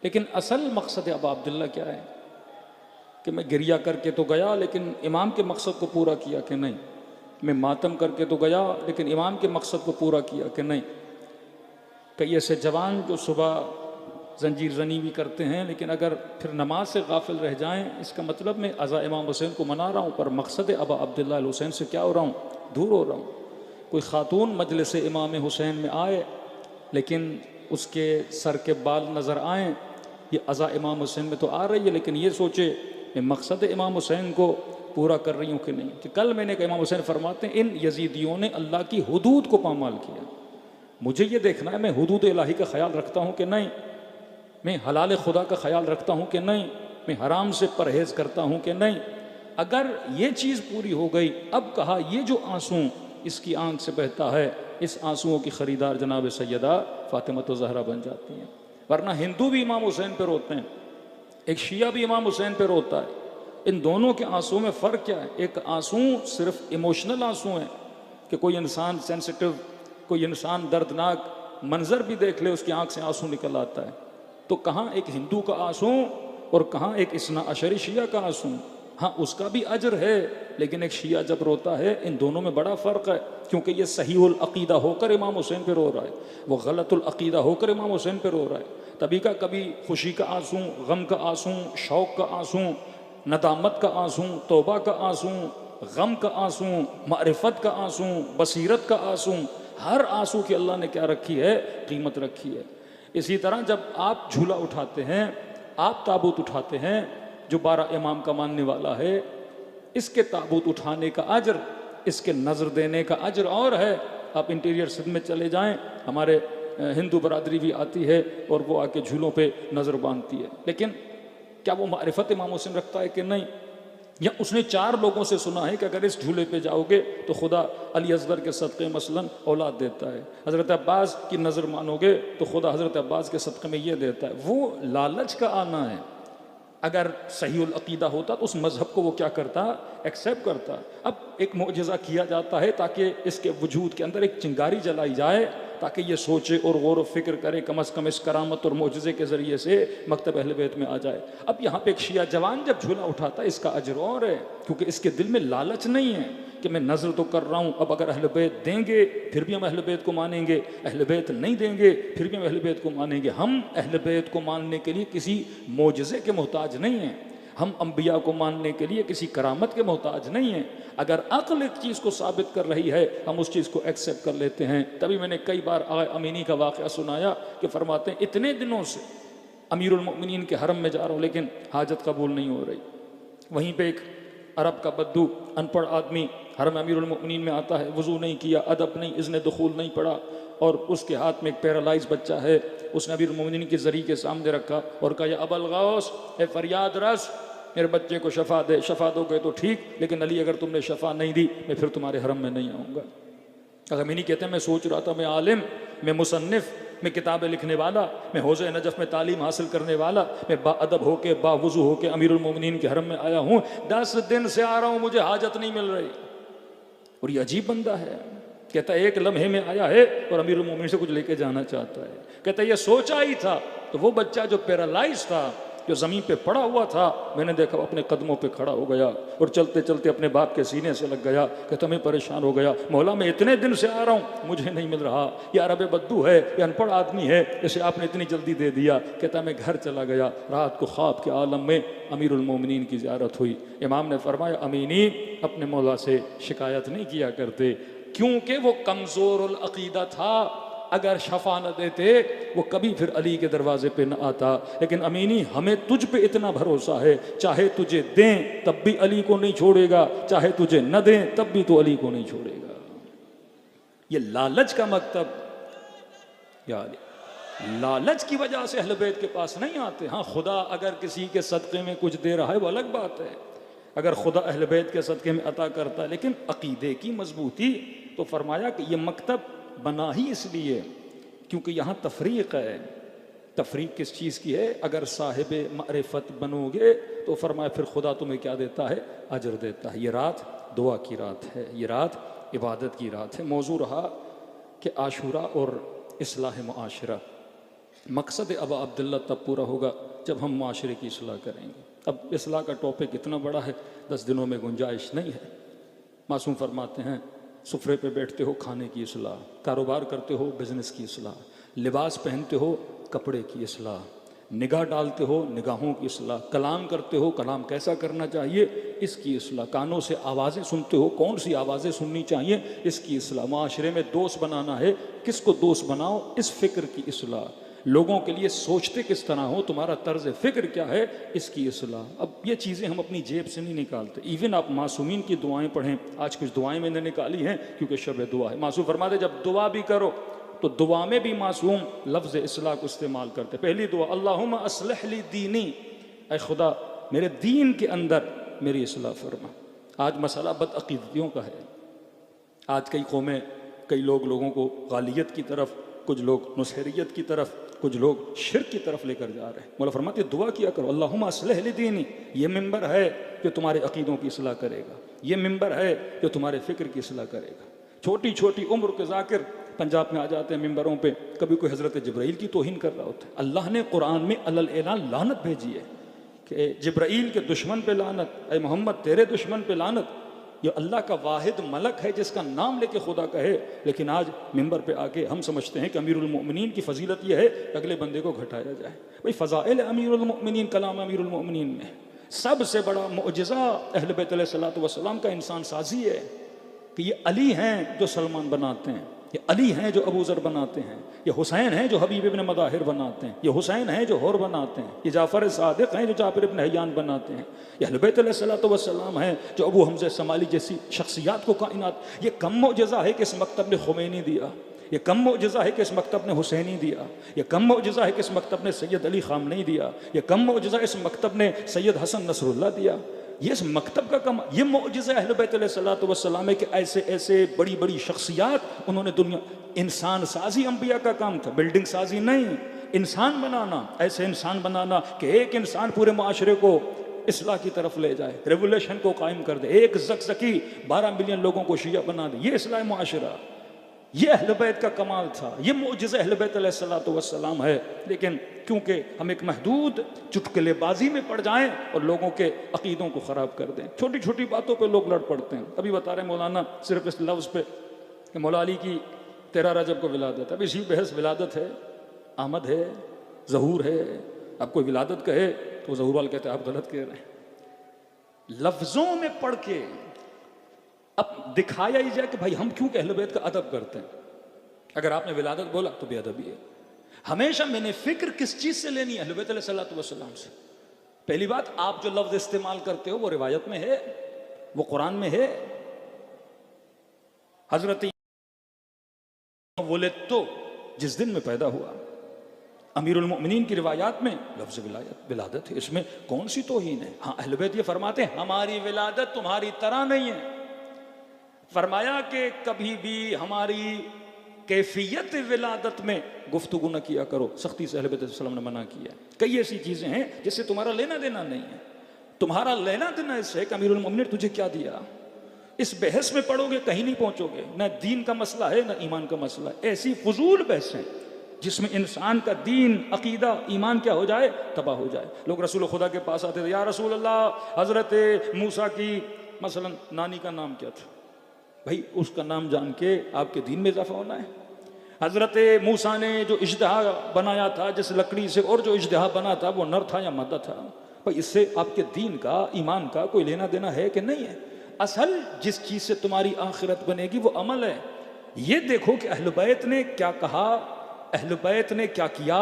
लेकिन असल मकसद अबा अब्दुल्ला क्या है कि मैं गिरिया करके तो गया लेकिन इमाम के मकसद को पूरा किया कि नहीं, मैं मातम करके तो गया लेकिन इमाम के मकसद को पूरा किया कि नहीं। कई ऐसे जवान जो सुबह जंजीर जनी भी करते हैं लेकिन अगर फिर नमाज से गाफिल रह जाएं, इसका मतलब मैं अज़ा इमाम हुसैन को मना रहा हूँ पर मकसद अबा अब्दुल्ला अल हुसैन से क्या हो रहा हूँ, दूर हो रहा हूँ। कोई ख़ातून मजलिस इमाम हुसैन में आए लेकिन उसके सर के बाल नज़र आएँ, ये अज़ा इमाम हुसैन में तो आ रही है लेकिन ये सोचे मैं मकसद इमाम हुसैन को पूरा कर रही हूँ कि नहीं। कि कल मैंने कहा इमाम हुसैन फरमाते हैं इन यजीदियों ने अल्लाह की हुदूद को पामाल किया। मुझे ये देखना है मैं हुदूद इलाही का ख्याल रखता हूँ कि नहीं, मैं हलाल खुदा का ख्याल रखता हूँ कि नहीं, मैं हराम से परहेज़ करता हूँ कि नहीं। अगर ये चीज़ पूरी हो गई, अब कहा ये जो आंसू इसकी आंख से बहता है, इस आंसुओं की ख़रीदार जनाब सैयदा फ़ातिमा ज़हरा बन जाती हैं। वरना हिंदू भी इमाम हुसैन पर रोते हैं, एक शिया भी इमाम हुसैन पर रोता है। इन दोनों के आंसू में फ़र्क क्या है? एक आंसू सिर्फ इमोशनल आंसू है कि कोई इंसान सेंसिटिव, कोई इंसान दर्दनाक मंजर भी देख ले उसकी आंख से आंसू निकल आता है। तो कहाँ एक हिंदू का आंसू और कहाँ एक इस्ना अशरी शिया का आंसू। हाँ उसका भी अजर है लेकिन एक शिया जब रोता है, इन दोनों में बड़ा फ़र्क है क्योंकि ये सहीउल अक़ीदा होकर इमाम हुसैन पे रो रहा है, वो गलतुल अक़ीदा होकर इमाम हुसैन पे रो रहा है। तभी का कभी खुशी का आंसू, गम का आंसू, शौक़ का आंसू, नदामत का आंसू, तौबा का आंसू, गम का आंसू, मारिफत का आंसू, बसीरत का आंसू, हर आंसू की अल्लाह ने क्या रखी है, कीमत रखी है। इसी तरह जब आप झूला उठाते हैं, आप ताबूत उठाते हैं, जो 12 इमाम का मानने वाला है, इसके ताबूत उठाने का अजर, इसके नज़र देने का अजर और है। आप इंटीरियर सिंध में चले जाएं, हमारे हिंदू बरादरी भी आती है और वो आके झूलों पे नज़र बांधती है, लेकिन क्या वो मारिफत इमाम हुसैन रखता है कि नहीं? या उसने 4 लोगों से सुना है कि अगर इस झूले पे जाओगे तो खुदा अली असगर के सदक़े मसलन औलाद देता है, हज़रत अब्बास की नज़र मानोगे तो खुदा हज़रत अब्बास के सदक़े में ये देता है। वो लालच का आना है। अगर सहीउल अक़ीदा होता तो उस मज़हब को वो क्या करता, एक्सेप्ट करता। अब एक मोजज़ा किया जाता है ताकि इसके वजूद के अंदर एक चिंगारी जलाई जाए, ताकि ये सोचे और गौर व फिक्र करे, कम अज़ कम इस करामत और मोजज़े के ज़रिए से मकतब अहले बैत में आ जाए। अब यहाँ पे एक शिया जवान जब झूला उठाता है, इसका अजर और है क्योंकि इसके दिल में लालच नहीं है कि मैं नज़र तो कर रहा हूँ, अब अगर अहले बैत देंगे फिर भी हम अहले बैत को मानेंगे, अहले बैत नहीं देंगे फिर भी हम अहले बैत को मानेंगे। हम अहले बैत को मानने के लिए किसी मोजज़े के मोहताज नहीं हैं, हम अम्बिया को मानने के लिए किसी करामत के मोहताज नहीं हैं। अगर अक्ल एक चीज़ को साबित कर रही है हम उस चीज़ को एक्सेप्ट कर लेते हैं। तभी मैंने कई बार आगा अमीनी का वाक़या सुनाया कि फरमाते हैं इतने दिनों से अमीरुल मोमिनीन के हरम में जा रहा हूँ लेकिन हाजत कबूल नहीं हो रही। वहीं पे एक अरब का बद्दू अनपढ़ आदमी हरम अमीरुल मोमिनीन में आता है, वज़ू नहीं किया, अदब नहीं, इज़्न दुखूल नहीं पड़ा और उसके हाथ में एक पैरालाइज बच्चा है। उसने अमीरुल मोमिनीन की ज़री के सामने रखा और कहा, या अबल गौस, ए फरियाद रस, मेरे बच्चे को शफा दे। शफा दोगे तो ठीक, लेकिन अली अगर तुमने शफा नहीं दी मैं फिर तुम्हारे हरम में नहीं आऊँगा। अमीनी कहते हैं मैं सोच रहा था मैं आलिम, मैं मुसन्निफ़, मैं किताबें लिखने वाला, मैं हौज़े नजफ़ में तालीम हासिल करने वाला, मैं बाअदब होके बावुज़ू होके अमीरुल मोमिनीन के हरम में आया हूँ, 10 दिन से आ रहा हूँ, मुझे हाजत नहीं मिल रही। और ये अजीब बंदा है, कहता है एक लम्हे में आया है और अमीरुल मोमिनीन से कुछ लेके जाना चाहता है। कहता है ये सोचा ही था। तो वो बच्चा जो पैरालाइज था, जो ज़मीन पे पड़ा हुआ था, मैंने देखा अपने कदमों पे खड़ा हो गया और चलते चलते अपने बाप के सीने से लग गया। कहता मैं परेशान हो गया, मौला मैं इतने दिन से आ रहा हूँ मुझे नहीं मिल रहा, ये अरब बद्दू है, ये अनपढ़ आदमी है, इसे आपने इतनी जल्दी दे दिया। कहता मैं घर चला गया, रात को ख्वाब के आलम में अमीरुल मोमिनीन की ज़ियारत हुई। इमाम ने फरमाया अमीनी अपने मौला से शिकायत नहीं किया करते क्योंकि वो कमज़ोरुल अक़ीदा था। अगर शफा न देते वो कभी फिर अली के दरवाजे पे न आता। लेकिन अमीनी हमें तुझ पे इतना भरोसा है, चाहे तुझे दें तब भी अली को नहीं छोड़ेगा, चाहे तुझे न दें तब भी तो अली को नहीं छोड़ेगा। ये लालच का मकतब, यार लालच की वजह से अहले बैत के पास नहीं आते। हाँ खुदा अगर किसी के सदक़े में कुछ दे रहा है वो अलग बात है, अगर खुदा अहले बैत के सदक़े में अता करता है। लेकिन अक़ीदे की मजबूती, तो फरमाया कि ये मकतब बना ही इसलिए क्योंकि यहाँ तफरीक है। तफरीक किस चीज़ की है? अगर साहिब मारिफत बनोगे तो फरमाया फिर खुदा तुम्हें क्या देता है, अजर देता है। ये रात दुआ की रात है, ये रात इबादत की रात है। मौजू रहा कि आशूरा और इस्लाह मुआशरा। मकसद अब अब्दुल्ला तब पूरा होगा जब हम माशरे की इसलाह करेंगे। अब इसलाह का टॉपिक इतना बड़ा है, 10 दिनों में गुंजाइश नहीं है। मासूम फरमाते हैं, सुफरे पे बैठते हो खाने की इसलाह, कारोबार करते हो बिजनेस की इसलाह, लिबास पहनते हो कपड़े की इसलाह, निगाह डालते हो निगाहों की इसलाह, कलाम करते हो कलाम कैसा करना चाहिए इसकी इसलाह, कानों से आवाज़ें सुनते हो कौन सी आवाज़ें सुननी चाहिए इसकी इसलाह, माशरे में दोस्त बनाना है किसको दोस्त बनाओ इस फिक्र की इसलाह, लोगों के लिए सोचते किस तरह हो तुम्हारा तर्ज फिक्र क्या है इसकी इसलाह। अब ये चीज़ें हम अपनी जेब से नहीं निकालते। इवन आप मासूमीन की दुआएं पढ़ें, आज कुछ दुआएं मैंने निकाली हैं क्योंकि शब दुआ है। मासूम फरमाते जब दुआ भी करो तो दुआ में भी मासूम लफ्ज़ इसलाह को इस्तेमाल करते। पहली दुआ अल्लाहुम्मा अस्लिह ली दीनी, ऐ खुदा मेरे दीन के अंदर मेरी इसलाह फरमा। आज मसला बदअक़ीदतियों का है। आज कई कौमें कई लोगों को गालियत की तरफ, कुछ लोग नुसहरियत की तरफ, कुछ लोग शिर्क की तरफ लेकर जा रहे हैं। मौला फरमाते दुआ किया करो अल्लाहुम्मा अस्लिह ली दीनी, ये मिंबर है जो तुम्हारे अकीदों की इसलाह करेगा, ये मिंबर है जो तुम्हारे फ़िक्र की इसलाह करेगा। छोटी छोटी उम्र के ज़ाकिर पंजाब में आ जाते हैं मिंबरों पे, कभी कोई हज़रत जिब्राइल की तौहीन कर रहा होता है। अल्लाह ने कुरान में अलल एलान लानत भेजी है कि जिब्राइल के दुश्मन पे लानत, ऐ मोहम्मद तेरे दुश्मन पे लानत। ये अल्लाह का वाहिद मलक है जिसका नाम लेके खुदा कहे, लेकिन आज मिंबर पे आके हम समझते हैं कि अमीरुल मोमिनीन की फजीलत यह है अगले बंदे को घटाया जाए। भाई फ़ज़ाइल अमीरुल मोमिनीन, कलाम अमीरुल मोमिनीन में सबसे बड़ा मुअजिज़ा अहले बैत अलैहिस्सलातु वस्सलाम का इंसान साजी है कि ये अली हैं जो सलमान बनाते हैं, ये अली हैं जो अबू ज़र बनाते हैं, ये हुसैन हैं जो हबीब इब्न मदाहिर बनाते हैं, ये हुसैन हैं जो हौर बनाते हैं, ये जाफ़र सादिक हैं जो जाफ़र इब्न हय्यान बनाते हैं, ये अहले बैत अलैहिस्सलातु वस्सलाम हैं जो अबू हमज़ा समाली जैसी शख्सियात को कायनात। ये कम मुअजिज़ा है कि इस मकतब ने खुमैनी दिया, ये कम मुअजिज़ा है कि इस मकतब ने हुसैनी दिया, ये कम मुअजिज़ा है कि इस मकतब ने सैयद अली ख़ामनेई दिया, ये कम मुअजिज़ा इस मकतब ने सैयद हसन नसरुल्लाह दिया। ये इस मकतब का कम, ये मुअजिज़ा अहले बैत अलैहिस्सलातु वस्सलाम है कि ऐसे ऐसे बड़ी बड़ी शख्सियात उन्होंने दुनिया, इंसान साजी अंबिया का काम था, बिल्डिंग साजी नहीं, इंसान बनाना, ऐसे इंसान बनाना कि एक इंसान पूरे माशरे को इस्लाह की तरफ ले जाए, रेवोल्यूशन को कायम कर दे, एक ज़कज़की 12 मिलियन लोगों को शिया बना दे, ये इस्लाह माशरा। ये अहले बैत का कमाल था, ये मुअजिज़ा अहले बैत अलैहिस्सलातु वस्सलाम है। लेकिन क्योंकि हम एक महदूद चुटकुलेबाजी में पड़ जाएं और लोगों के अकीदों को ख़राब कर दें, छोटी छोटी बातों पे लोग लड़ पड़ते हैं। अभी बता रहे मौलाना सिर्फ इस लफ्ज़ पे कि मौला अली की 13 रजब को विलादत है। अब इसी बहस विलादत है, आमद है, ज़हूर है। अब कोई विलादत कहे तो ज़हूर वाले कहते हैं आप गलत कह रहे हैं। लफ्ज़ों में पढ़ के अब दिखाया ही जाए कि भाई हम क्यों अहले बैत का अदब करते हैं। अगर आपने विलादत बोला तो बेअदबी है। हमेशा मैंने फिक्र किस चीज़ से लेनी है, अहले बैत अलैहिस्सलातु वस्सलाम से। पहली बात, आप जो लफ्ज़ इस्तेमाल करते हो वो रिवायत में है, वो कुरान में है। हजरत वुलिद तो जिस दिन में पैदा हुआ, अमीरुल मोमिनीन की रिवायात में लफ्ज़ विलादत है, इसमें कौन सी तौहीन है। हाँ, अहले बैत ये फरमाते हैं हमारी विलादत तुम्हारी तरह नहीं है। फरमाया कि कभी भी हमारी कैफियत विलादत में गुफ्तगू न किया करो, सख्ती से अहले बैत सल्लम ने मना किया। कई ऐसी चीज़ें हैं जिससे तुम्हारा लेना देना नहीं है। तुम्हारा लेना देना इससे कि अमीरुल मोमिनीन तुझे क्या दिया। इस बहस में पढ़ोगे कहीं नहीं पहुंचोगे, न दीन का मसला है न ईमान का मसला है। ऐसी फजूल बहसें जिसमें इंसान का दीन, अकीदा, ईमान क्या हो जाए, तबाह हो जाए। लोग रसूल खुदा के पास आते थे, या रसूल अल्लाह हज़रत मूसा की मसलन नानी का नाम क्या था। भाई उसका नाम जान के आपके दीन में इजाफा होना है। हज़रत मूसा ने जो इज्तिहा बनाया था जिस लकड़ी से, और जो इज्तिहा बना था वो नर था या मादा था। भाई इससे आपके दीन का, ईमान का कोई लेना देना है कि नहीं है। असल जिस चीज़ से तुम्हारी आखिरत बनेगी वो अमल है। ये देखो कि अहले बैत ने क्या कहा, अहले बैत ने क्या किया,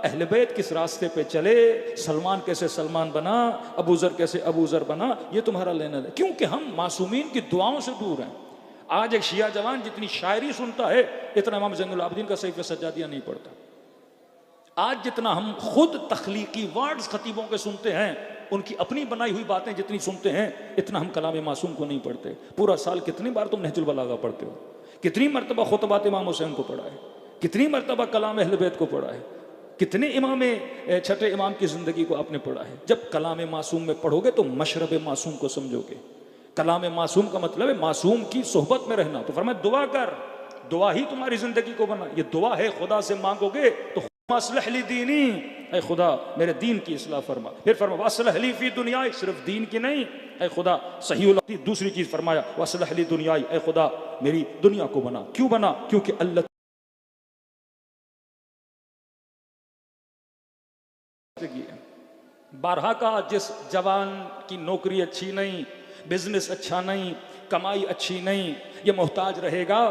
अहले बैत किस रास्ते पे चले, सलमान कैसे सलमान बना, अबू ज़र कैसे अबू ज़र बना, ये तुम्हारा लेना है। क्योंकि हम मासूमीन की दुआओं से दूर हैं। आज एक शिया जवान जितनी शायरी सुनता है इतना इमाम ज़ैनुल आबिदीन का सहीफ़े सज्जादिया नहीं पढ़ता। आज जितना हम खुद तख्लीकी वर्ड्स खतीबों के सुनते हैं, उनकी अपनी बनाई हुई बातें जितनी सुनते हैं, इतना हम कलाम मासूम को नहीं पढ़ते। पूरा साल कितनी बार तुम नहजुल बलागा पढ़ते हो, कितनी मरतबा खुतबात इमाम हुसैन को पढ़ा है, कितनी मरतबा कलाम अहले बैत को पढ़ा है, कितने इमाम छठे इमाम की ज़िंदगी को आपने पढ़ा है। जब कलाम मासूम में पढ़ोगे तो मशरब मासूम को समझोगे। कलाम मासूम का मतलब है मासूम की सोहबत में रहना। तो फरमाया दुआ कर, दुआ ही तुम्हारी ज़िंदगी को बना। ये दुआ है, खुदा से मांगोगे तो अस्लह ली दीनी, ऐ खुदा मेरे दीन की इस्लाह फरमा। फिर फरमा वस्लह ली फी दुनिया, सिर्फ दीन की नहीं, ऐ खुदा सही। दूसरी चीज फरमाया वस्लह ली दुनिया, ऐ खुदा मेरी दुनिया को बना। क्यों बना? क्योंकि अल्लाह बारहा का जिस जवान की नौकरी अच्छी नहीं, बिजनेस अच्छा नहीं, कमाई अच्छी नहीं, ये मोहताज रहेगा,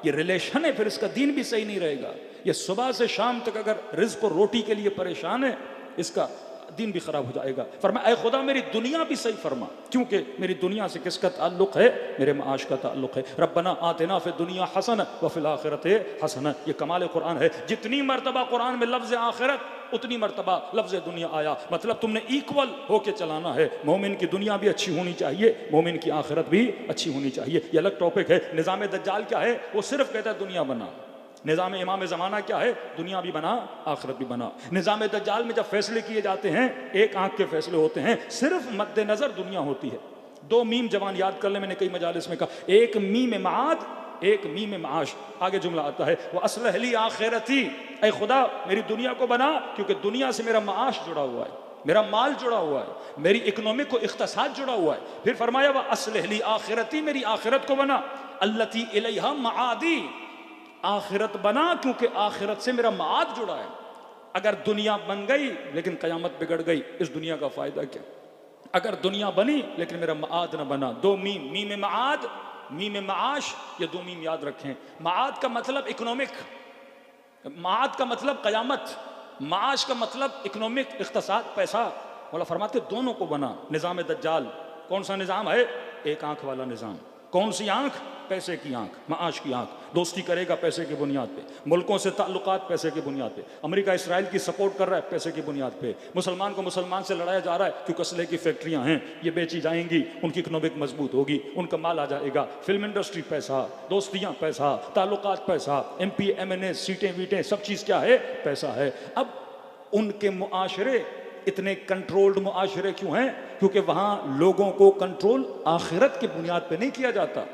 ये रिलेशन है, फिर इसका दीन भी सही नहीं रहेगा। ये सुबह से शाम तक अगर रिज़्क़ और रोटी के लिए परेशान है, इसका दीन भी खराब हो जाएगा। फरमाया ऐ खुदा मेरी दुनिया भी सही फरमा, क्योंकि मेरी दुनिया से किसका ताल्लुक है? मेरे माश का ताल्लुक है। रब्बना आतिना फि दुनिया हसन व फिल आखिरति हसन। ये कमाल कुरान है। जितनी मरतबा कुरान में लफ्ज़ आखिरत, उतनी मरतबा लफ्ज़ दुनिया आया। मतलब तुमने इक्वल होके चलाना है। मोमिन की दुनिया भी अच्छी होनी चाहिए, मोमिन की आखिरत भी अच्छी होनी चाहिए। ये अलग टॉपिक है। निज़ाम दज्जाल क्या है? वो सिर्फ कहता है दुनिया बना। निज़ाम इमाम ज़माना क्या है? दुनिया भी बना, आखिरत भी बना। निज़ाम दज्जाल में जब फैसले किए जाते हैं, एक आंख के फैसले होते हैं, सिर्फ मद्देनज़र दुनिया होती है। दो मीम जवान याद कर ले, मैंने कई मजालिस में कहा, एक मीम माद, एक मीम माश। आगे जुमला आता है वो अस्लह ली आखिरती, ऐ खुदा मेरी दुनिया को बना, क्योंकि दुनिया से मेरा माश जुड़ा हुआ है, मेरा माल जुड़ा हुआ है, मेरी इकोनॉमिक को इख्तिसाद जुड़ा हुआ है। फिर फरमाया वह अस्लह ली आखिरती, मेरी आखिरत को बना, अल्लती इलैहा मादी, आखिरत बना क्योंकि आखिरत से मेरा माद जुड़ा है। अगर दुनिया बन गई लेकिन क़यामत बिगड़ गई, इस दुनिया का फ़ायदा क्या? अगर दुनिया बनी लेकिन मेरा माद न बना। दो मीम, मीम माद, मीम माश, ये दो मीम याद रखें। माद का मतलब इकोनॉमिक, माद का मतलब क़यामत, माश का मतलब इकोनॉमिक, इख्तिसाद, पैसा। मौला फरमाते दोनों को बना। निज़ाम दज्जाल कौन सा निज़ाम है? एक आंख वाला निज़ाम। कौन सी आंख? पैसे की आंख, माश की आंख। दोस्ती करेगा पैसे की बुनियाद पे, मुल्कों से ताल्लुकात पैसे की बुनियाद पे। अमेरिका इसराइल की सपोर्ट कर रहा है पैसे की बुनियाद पे। मुसलमान को मुसलमान से लड़ाया जा रहा है क्योंकि असले की फैक्ट्रियां हैं, ये बेची जाएंगी, उनकी इकोनॉमिक मजबूत होगी, उनका माल आ जाएगा। फिल्म इंडस्ट्री पैसा, दोस्तियां पैसा, ताल्लुकात पैसा, MP MNA, सीटें वीटें, सब चीज़ क्या है? पैसा है। अब उनके मुआशरे इतने कंट्रोल्ड मुआशरे क्यों हैं? क्योंकि वहाँ लोगों को कंट्रोल आखिरत की बुनियाद पे नहीं किया जाता,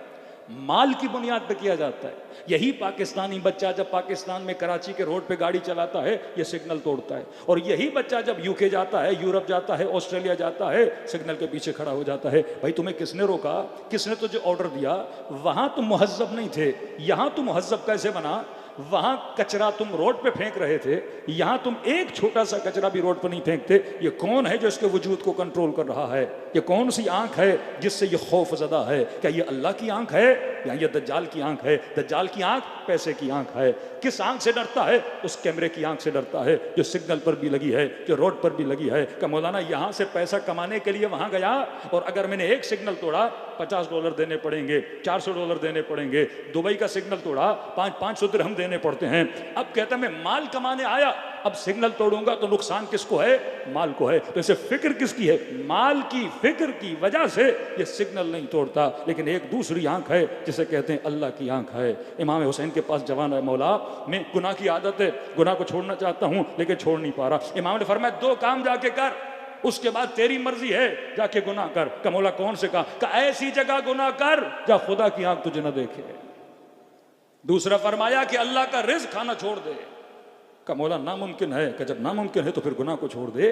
माल की बुनियाद पे किया जाता है। यही पाकिस्तानी बच्चा जब पाकिस्तान में कराची के रोड पे गाड़ी चलाता है, ये सिग्नल तोड़ता है। और यही बच्चा जब UK जाता है, यूरोप जाता है, ऑस्ट्रेलिया जाता है, सिग्नल के पीछे खड़ा हो जाता है। भाई तुम्हें किसने रोका? किसने तुझे ऑर्डर दिया? वहाँ तुम मुहज्जब नहीं थे, यहाँ तुम मुहज्जब कैसे बना? वहां कचरा तुम रोड पे फेंक रहे थे, यहां तुम एक छोटा सा कचरा भी रोड पर नहीं फेंकते। ये कौन है जो इसके वजूद को कंट्रोल कर रहा है? ये कौन सी आंख है जिससे ये खौफ ज़दा है? क्या ये अल्लाह की आंख है या ये दज्जाल की आंख है? दज्जाल की आंख पैसे की आंख है। किस आंख से डरता है? उस कैमरे की आंख से डरता है जो सिग्नल पर भी लगी है, जो रोड पर भी लगी है। क्या मौलाना यहाँ से पैसा कमाने के लिए वहां गया और अगर मैंने एक सिग्नल तोड़ा $50 देने पड़ेंगे, $400 देने पड़ेंगे। दुबई का सिग्नल तोड़ा 500 दिरहम देने पड़ते हैं। अब कहता मैं माल कमाने आया, अब सिग्नल तोड़ूंगा तो नुकसान किसको है? माल को है। तो इसे फिक्र किसकी है? माल की फिक्र की वजह से ये सिग्नल नहीं तोड़ता। लेकिन एक दूसरी आंख है जिसे कहते हैं अल्लाह की आंख है। इमाम हुसैन के पास जवान है, मौला मैं गुनाह की आदत है, गुनाह को छोड़ना चाहता हूं लेकिन छोड़ नहीं पा रहा। इमाम ने फरमाया 2 काम जाके कर, उसके बाद तेरी मर्जी है, जाके गुनाह कर। का मौला कौन से कहा? ऐसी जगह गुनाह कर जहां खुदा की आंख तुझे न देखे। दूसरा फरमाया कि अल्लाह का रिज़्क़ खाना छोड़ दे। का मौला नामुमकिन है? कि जब नामुमकिन है तो फिर गुनाह को छोड़ दे।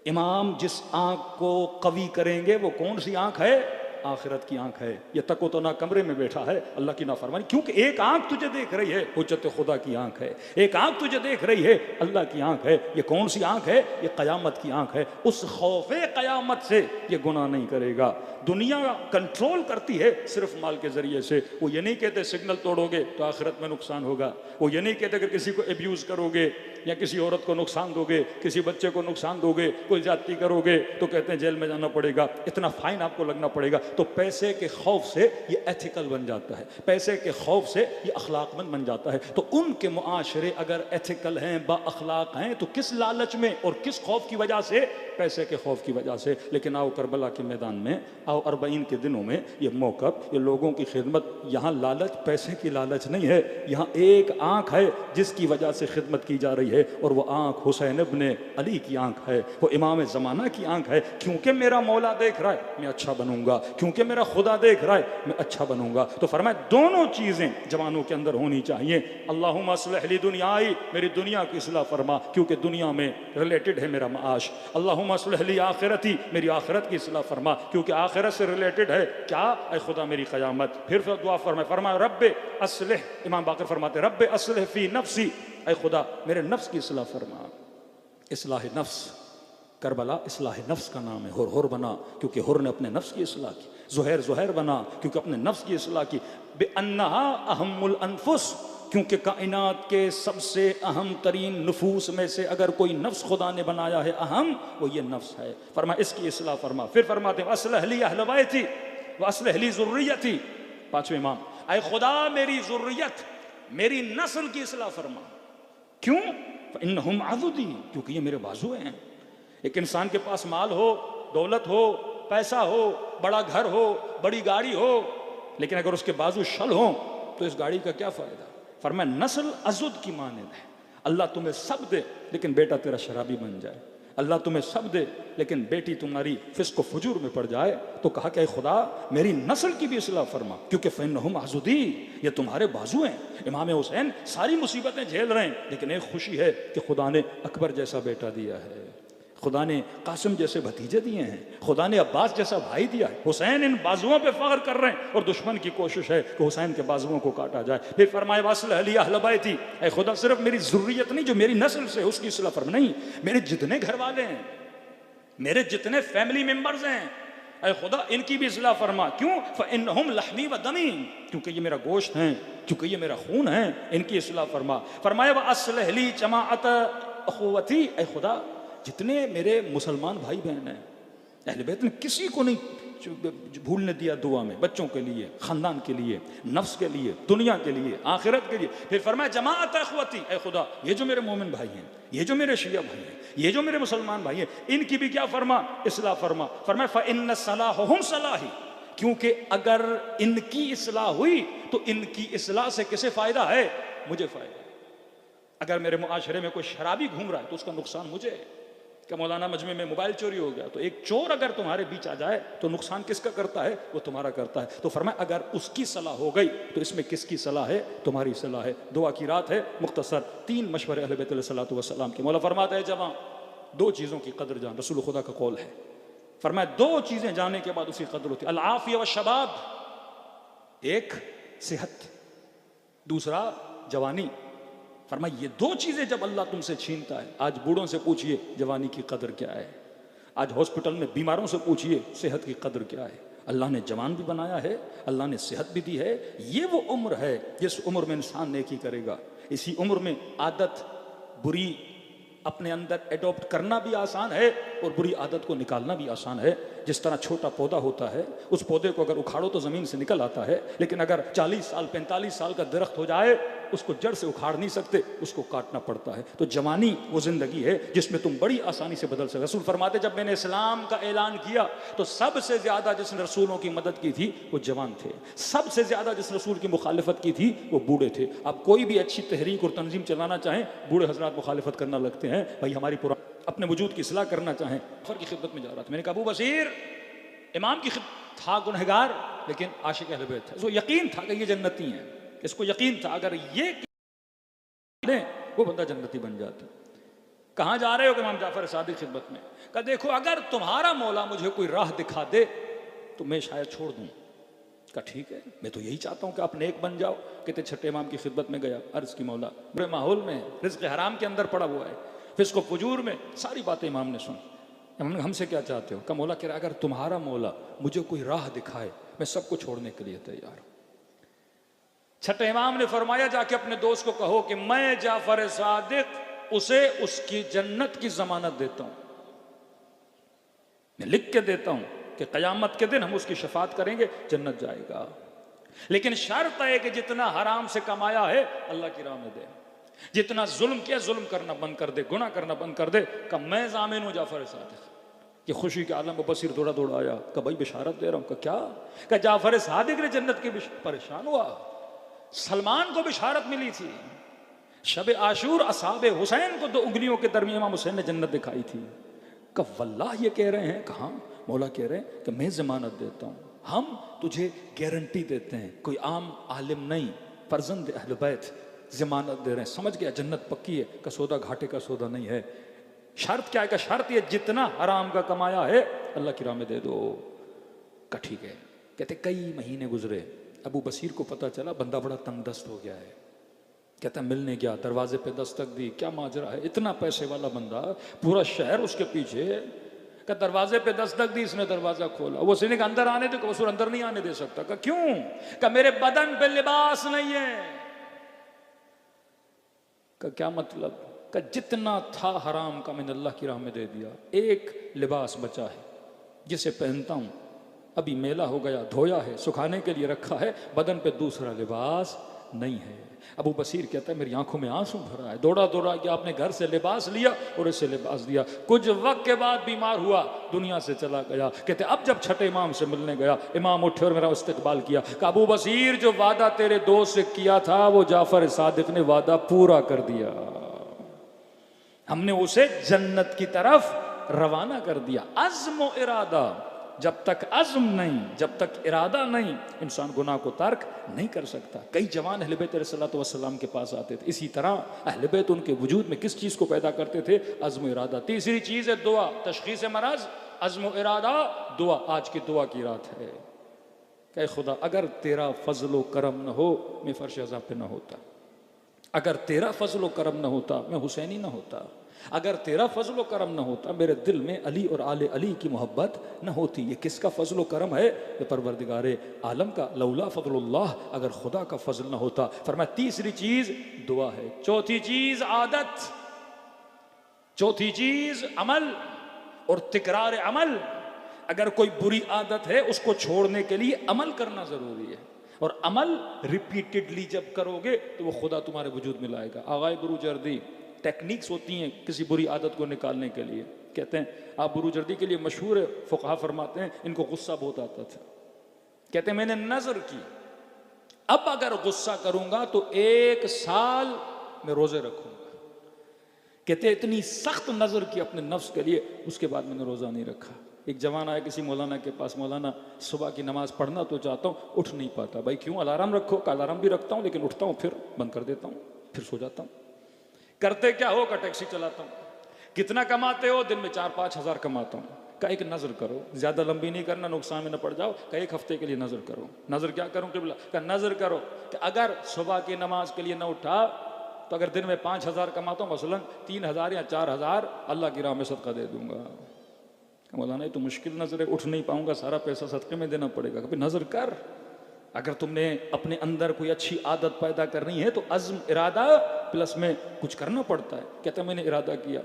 इमाम जिस आंख को कवी करेंगे वो कौन सी आंख है? आखिरत की आंख है। ये तको तो ना कमरे में बैठा है अल्लाह की नाफरमानी, क्योंकि एक आंख तुझे देख रही है, हुज्जत खुदा की आंख है। एक आंख तुझे देख रही है, अल्लाह की आंख है। ये कौन सी आंख है? ये क़यामत की आंख है। उस खौफे क़यामत से ये गुनाह नहीं करेगा। दुनिया कंट्रोल करती है सिर्फ माल के जरिए से। वो ये नहीं कहते सिग्नल तोड़ोगे तो आखिरत में नुकसान होगा। वो ये नहीं कहते अगर किसी को एब्यूज़ करोगे या किसी औरत को नुकसान दोगे, किसी बच्चे को नुकसान दोगे, कोई ज्यादती करोगे तो कहते हैं जेल में जाना पड़ेगा, इतना फाइन आपको लगना पड़ेगा। तो पैसे के खौफ से ये एथिकल बन जाता है, पैसे के खौफ से ये अखलाकमंद बन जाता है। तो उनके मुआशरे अगर एथिकल हैं, बाअखलाक हैं, तो किस लालच में और किस खौफ की वजह से? पैसे के खौफ की वजह से। लेकिन आओ करबला के मैदान में, आओ अरबईन के दिनों में, ये मौक़िफ़, ये लोगों की खिदमत, यहाँ लालच पैसे की लालच नहीं है, यहाँ एक आँख है जिसकी वजह से खिदमत की जा रही गई है और वो आंख हुसैन इब्ने अली की आंख है, वो इमाम ज़माना की आंख है। क्योंकि मेरा मौला देख रहा है मैं अच्छा बनूंगा, क्योंकि मेरा खुदा देख रहा है मैं अच्छा बनूंगा। तो फरमाए दोनों चीज़ें जवानों के अंदर होनी चाहिए। अल्लाहुम्मा अस्लिह ली दुनियाई, मेरी दुनिया की इस्लाह फरमा क्योंकि दुनिया में रिलेटेड है मेरा माश। अल्लाहुम्मा अस्लिह ली आखिरती, मेरी आखिरत की इस्लाह फरमा क्योंकि आखिरत से रिलेटेड है क्या, ऐ खुदा मेरी क़यामत। फिर दुआ फरमाया रब्बे अस्लिह, इमाम बाकर फरमाते रब्बे अस्लिह फी नफ्सी, ऐ खुदा मेरे नफ्स की इस्लाह फरमा। इस्लाह नफ्स, करबला इस्लाह नफ्स का नाम है। हुर बना क्योंकि हुर ने अपने नफ्स की इस्लाह की, ज़ुहैर बना क्योंकि अपने नफ्स की इस्लाह की, बेअन्नहा अहम्मुल अनफुस, क्योंकि कायनात के सबसे अहम तरीन नफूस में से अगर कोई नफ्स खुदा ने बनाया है अहम, वो ये नफ्स है। फरमा इसकी इस्लाह फरमा। फिर फरमाते अस्लह ली अहल बैती व अस्लह ली ज़ुर्रियती, पांचवें इमाम, ऐ खुदा मेरी ज़ुर्रियत मेरी नस्ल की इस्लाह फरमा। क्यों? इन्नहुम अज़ुदी, क्योंकि ये मेरे बाजू हैं। एक इंसान के पास माल हो, दौलत हो, पैसा हो, बड़ा घर हो, बड़ी गाड़ी हो, लेकिन अगर उसके बाजू शल हो तो इस गाड़ी का क्या फ़ायदा। फरमाया नस्ल अज़ुद की मानद है। अल्लाह तुम्हें सब दे लेकिन बेटा तेरा शराबी बन जाए, अल्लाह तुम्हें सब दे लेकिन बेटी तुम्हारी फिस्क व फुजूर में पड़ जाए, तो कहा कि खुदा मेरी नस्ल की भी इस्लाह फरमा क्योंकि फ़इन्नहुम अज़ुदी, ये तुम्हारे बाजू हैं। इमाम हुसैन सारी मुसीबतें झेल रहे हैं लेकिन एक खुशी है कि खुदा ने अकबर जैसा बेटा दिया है, खुदा ने कासिम जैसे भतीजे दिए हैं, खुदा ने अब्बास जैसा भाई दिया है। हुसैन इन बाजुओं पे फ़ख्र कर रहे हैं और दुश्मन की कोशिश है कि हुसैन के बाजुओं को काटा जाए। फिर फरमाए वास्लह ली अहल बैती, ऐ खुदा सिर्फ मेरी ज़ुर्रियत नहीं जो मेरी नस्ल से उसकी इस्लाह फरमा, नहीं मेरे जितने घर वाले हैं, मेरे जितने फैमिली मेम्बर्स हैं, ऐ खुदा इनकी भी इस्लाह फरमा। क्यों? फ़इन्नहुम लहमी व दमी, क्योंकि ये मेरा गोश्त है, क्योंकि ये मेरा खून है, इनकी इस्लाह फरमा। फरमाया व अस्लह ली जमाअत अखुवती, ऐ खुदा जितने मेरे मुसलमान भाई बहन हैं अहले बैत ने किसी को नहीं भूलने दिया दुआ में, बच्चों के लिए, ख़ानदान के लिए, नफ्स के लिए, दुनिया के लिए, आखिरत के लिए। फिर फरमाया जमाअत अखवती, ऐ खुदा ये जो मेरे मोमिन भाई हैं, ये जो मेरे शिया भाई हैं, ये जो मेरे मुसलमान भाई हैं, इनकी भी क्या फरमा, इस्लाह फरमा। फरमाया फ़इन्न सलाहुहुम सलाही, क्योंकि अगर इनकी इस्लाह हुई तो इनकी इस्लाह से किसे फ़ायदा है, मुझे फ़ायदा। अगर मेरे मुआशरे में कोई शराबी घूम रहा है तो उसका नुकसान मुझे है। क्या मौलाना मजमे में मोबाइल चोरी हो गया तो एक चोर अगर तुम्हारे बीच आ जाए तो नुकसान किसका करता है, वो तुम्हारा करता है। तो फरमाया अगर उसकी सलाह हो गई तो इसमें किसकी सलाह है, तुम्हारी सलाह है। दुआ की रात है, मुख्तसर 3 मशवरे अहले बैत अलैहिस्सलातु वस्सलाम के। मौला फरमाता है जवां 2 चीज़ों की कदर जान, रसूल खुदा का कौल है। फरमाया 2 चीज़ें जानने के बाद उसकी कदर होती है, अल आफिया व शबाब, एक सेहत, दूसरा जवानी। फरमाया ये 2 चीज़ें जब अल्लाह तुमसे छीनता है, आज बूढ़ों से पूछिए जवानी की कदर क्या है, आज हॉस्पिटल में बीमारों से पूछिए सेहत की कदर क्या है। अल्लाह ने जवान भी बनाया है, अल्लाह ने सेहत भी दी है। ये वो उम्र है जिस उम्र में इंसान नेकी करेगा। इसी उम्र में आदत बुरी अपने अंदर एडॉप्ट करना भी आसान है और बुरी आदत को निकालना भी आसान है। जिस तरह छोटा पौधा होता है, उस पौधे को अगर उखाड़ो तो ज़मीन से निकल आता है, लेकिन अगर 40 साल 45 साल का दरख्त हो जाए उसको जड़ से उखाड़ नहीं सकते, उसको काटना पड़ता है। तो जवानी वो ज़िंदगी है जिसमें तुम बड़ी आसानी से बदल सकते। रसूल फरमाते जब मैंने इस्लाम का ऐलान किया तो सबसे ज़्यादा जिसने रसूलों की मदद की थी वो जवान थे, सबसे ज़्यादा जिस रसूल की मुखालिफत की थी वो बूढ़े थे। अब कोई भी अच्छी तहरीक और तंजीम चलाना चाहें, बूढ़े हजरात मुखालिफत करना लगते हैं। भाई हमारी पुरानी अपने वजूद की इस्लाह करना चाहें। फर की खिदमत में जा रहा था, मैंने कहा अबू बसीर इमाम की था गुनहगार लेकिन आशिक अहले बैत था, इसको यकीन था कि ये जन्नती हैं, इसको यकीन था अगर ये वो बंदा जन्नती बन जाता। कहाँ जा रहे हो? कि इमाम जाफर सादिक खिदमत में। कहा देखो अगर तुम्हारा मौला मुझे कोई राह दिखा दे तो मैं शायद छोड़ दूँ। कहा ठीक है, मैं तो यही चाहता हूँ कि आप नेक बन जाओ। कहते छठे इमाम की खिदमत में गया, अर्ज़ की मौला बुरे माहौल में, रिज़्क़ हराम के अंदर पड़ा हुआ है, फिस्क व फुजूर में, सारी बातें इमाम ने सुनी। हमसे क्या चाहते हो? कहा मौला कह रहा अगर तुम्हारा मौला मुझे कोई राह दिखाए मैं सबको छोड़ने के लिए तैयार हूं। छठे इमाम ने फरमाया जाके अपने दोस्त को कहो कि मैं जाफर सादिक उसे उसकी जन्नत की जमानत देता हूं, मैं लिख के देता हूं कि कयामत के दिन हम उसकी शफात करेंगे, जन्नत जाएगा। लेकिन शर्त है कि जितना हराम से कमाया है अल्लाह की राह में दे, जितना जुल्म किया जुल्म करना बंद कर दे, गुनाह करना बंद कर दे। कब मैं जामिन हूं जाफर सादिक, कि खुशी के आलम में बसीर दौड़ा दौड़ा आया, कहा भाई बिशारत दे रहा हूं। कहा क्या? कहा जाफर सादिक ने जन्नत की परेशान हुआ, सलमान को बिशारत मिली थी, शब आशूर असहाबे हुसैन को 2 उंगलियों के दरमियान इमाम हुसैन ने जन्नत दिखाई थी। कब वल्लाह ये कह रहे हैं, कहा मौला कह रहे हैं कि मैं जमानत देता हूँ, हम तुझे गारंटी देते हैं, कोई आम आलिम नहीं, फर्जंद अहल बैत जमानत दे रहे हैं, समझ गया जन्नत पक्की है, का सौदा घाटे का सौदा नहीं है। शर्त क्या है? का शर्त ये जितना हराम का कमाया है अल्लाह की राह में दे दो। का ठीक है। कहते कई महीने गुजरे, अबू बसीर को पता चला बंदा बड़ा तंगदस्त हो गया है। कहता मिलने गया, दरवाजे पे दस्तक दी, क्या माजरा है, इतना पैसे वाला बंदा, पूरा शहर उसके पीछे। का दरवाजे पे दस्तक दी, इसने दरवाजा खोला, वो सीने का अंदर आने दे, वो अंदर नहीं आने दे सकता। का क्यों? का मेरे बदन पे लिबास नहीं है। का क्या मतलब? का जितना था हराम का मैंने अल्लाह की राह में दे दिया, एक लिबास बचा है जिसे पहनता हूं, अभी मेला हो गया, धोया है, सुखाने के लिए रखा है, बदन पे दूसरा लिबास नहीं है। अबू बसीर कहता है मेरी आंखों में आंसू भरा है, दौड़ा दौड़ा के आपने घर से लिबास लिया और इसे लिबास दिया। कुछ वक्त के बाद बीमार हुआ, दुनिया से चला गया। कहते अब जब छठे इमाम से मिलने गया, इमाम उठे और मेरा इस्तकबाल किया। अबू बसीर जो वादा तेरे दोस्त से किया था वो जाफर सादिक ने वादा पूरा कर दिया, हमने उसे जन्नत की तरफ रवाना कर दिया। अज़्म व इरादा, जब तक अज़्म नहीं, जब तक इरादा नहीं, इंसान गुनाह को तर्क नहीं कर सकता। कई जवान अहले बैत अलैहिस्सलातु वस्सलाम के पास आते थे, इसी तरह अहले बैत उनके वजूद में किस चीज़ को पैदा करते थे? अज़्म व इरादा। तीसरी चीज़ है दुआ, तशख़ीस मरज़, अज़्म व इरादा, दुआ। आज की दुआ की रात है। कहे खुदा अगर तेरा फजल व करम न हो मैं फर्श अज़ा पे न होता, अगर तेरा फजल व करम न होता मैं हुसैनी न होता, अगर तेरा फजल व करम न होता मेरे दिल में अली और आले अली की मोहब्बत न होती। ये किसका फजल व करम है? ये परवरदिगारे आलम का। लौला फजलुल्लाह, अगर खुदा का फजल न होता। फरमाया तीसरी चीज दुआ है। चौथी चीज आदत, चौथी चीज अमल और तिकरार अमल। अगर कोई बुरी आदत है उसको छोड़ने के लिए अमल करना जरूरी है, और अमल रिपीटेडली जब करोगे तो वो खुदा तुम्हारे वजूद में लाएगा। आगाए बुरूजर्दी टेक्निक्स होती हैं किसी बुरी आदत को निकालने के लिए। कहते हैं आप बुरूजर्दी के लिए मशहूर है, फुक़हा फरमाते हैं इनको गुस्सा बहुत आता था। कहते हैं मैंने नजर की अब अगर गुस्सा करूंगा तो 1 साल में रोजे रखूंगा। कहते इतनी सख्त नजर की अपने नफ्स के लिए, उसके बाद मैंने रोजा नहीं रखा। एक जवान आया किसी मौलाना के पास, मौलाना सुबह की नमाज पढ़ना तो चाहता हूँ, उठ नहीं पाता। भाई क्यों? अलार्म रखो। का अलार्म भी रखता हूँ लेकिन उठता हूँ फिर बंद कर देता हूँ, फिर सो जाता हूँ। करते क्या हो? का टैक्सी चलाता हूँ। कितना कमाते हो? दिन में 4-5 हज़ार कमाता हूँ। का एक नजर करो, ज्यादा लंबी नहीं करना, नुकसान में न पड़ जाओ। का 1 हफ्ते के लिए नजर करो। नजर क्या करूँ? किबला का नजर करो कि अगर सुबह की नमाज के लिए न उठा तो अगर दिन में 5 हज़ार कमाता हूँ, मसलन 3 हज़ार या 4 हज़ार अल्लाह की राह में सदका दे दूंगा। मौलाना ये तो मुश्किल नजर है, उठ नहीं पाऊंगा, सारा पैसा सदके में देना पड़ेगा। कभी नजर कर। अगर तुमने अपने अंदर कोई अच्छी आदत पैदा करनी है तो अज़्म इरादा प्लस में कुछ करना पड़ता है। कहता मैंने इरादा किया,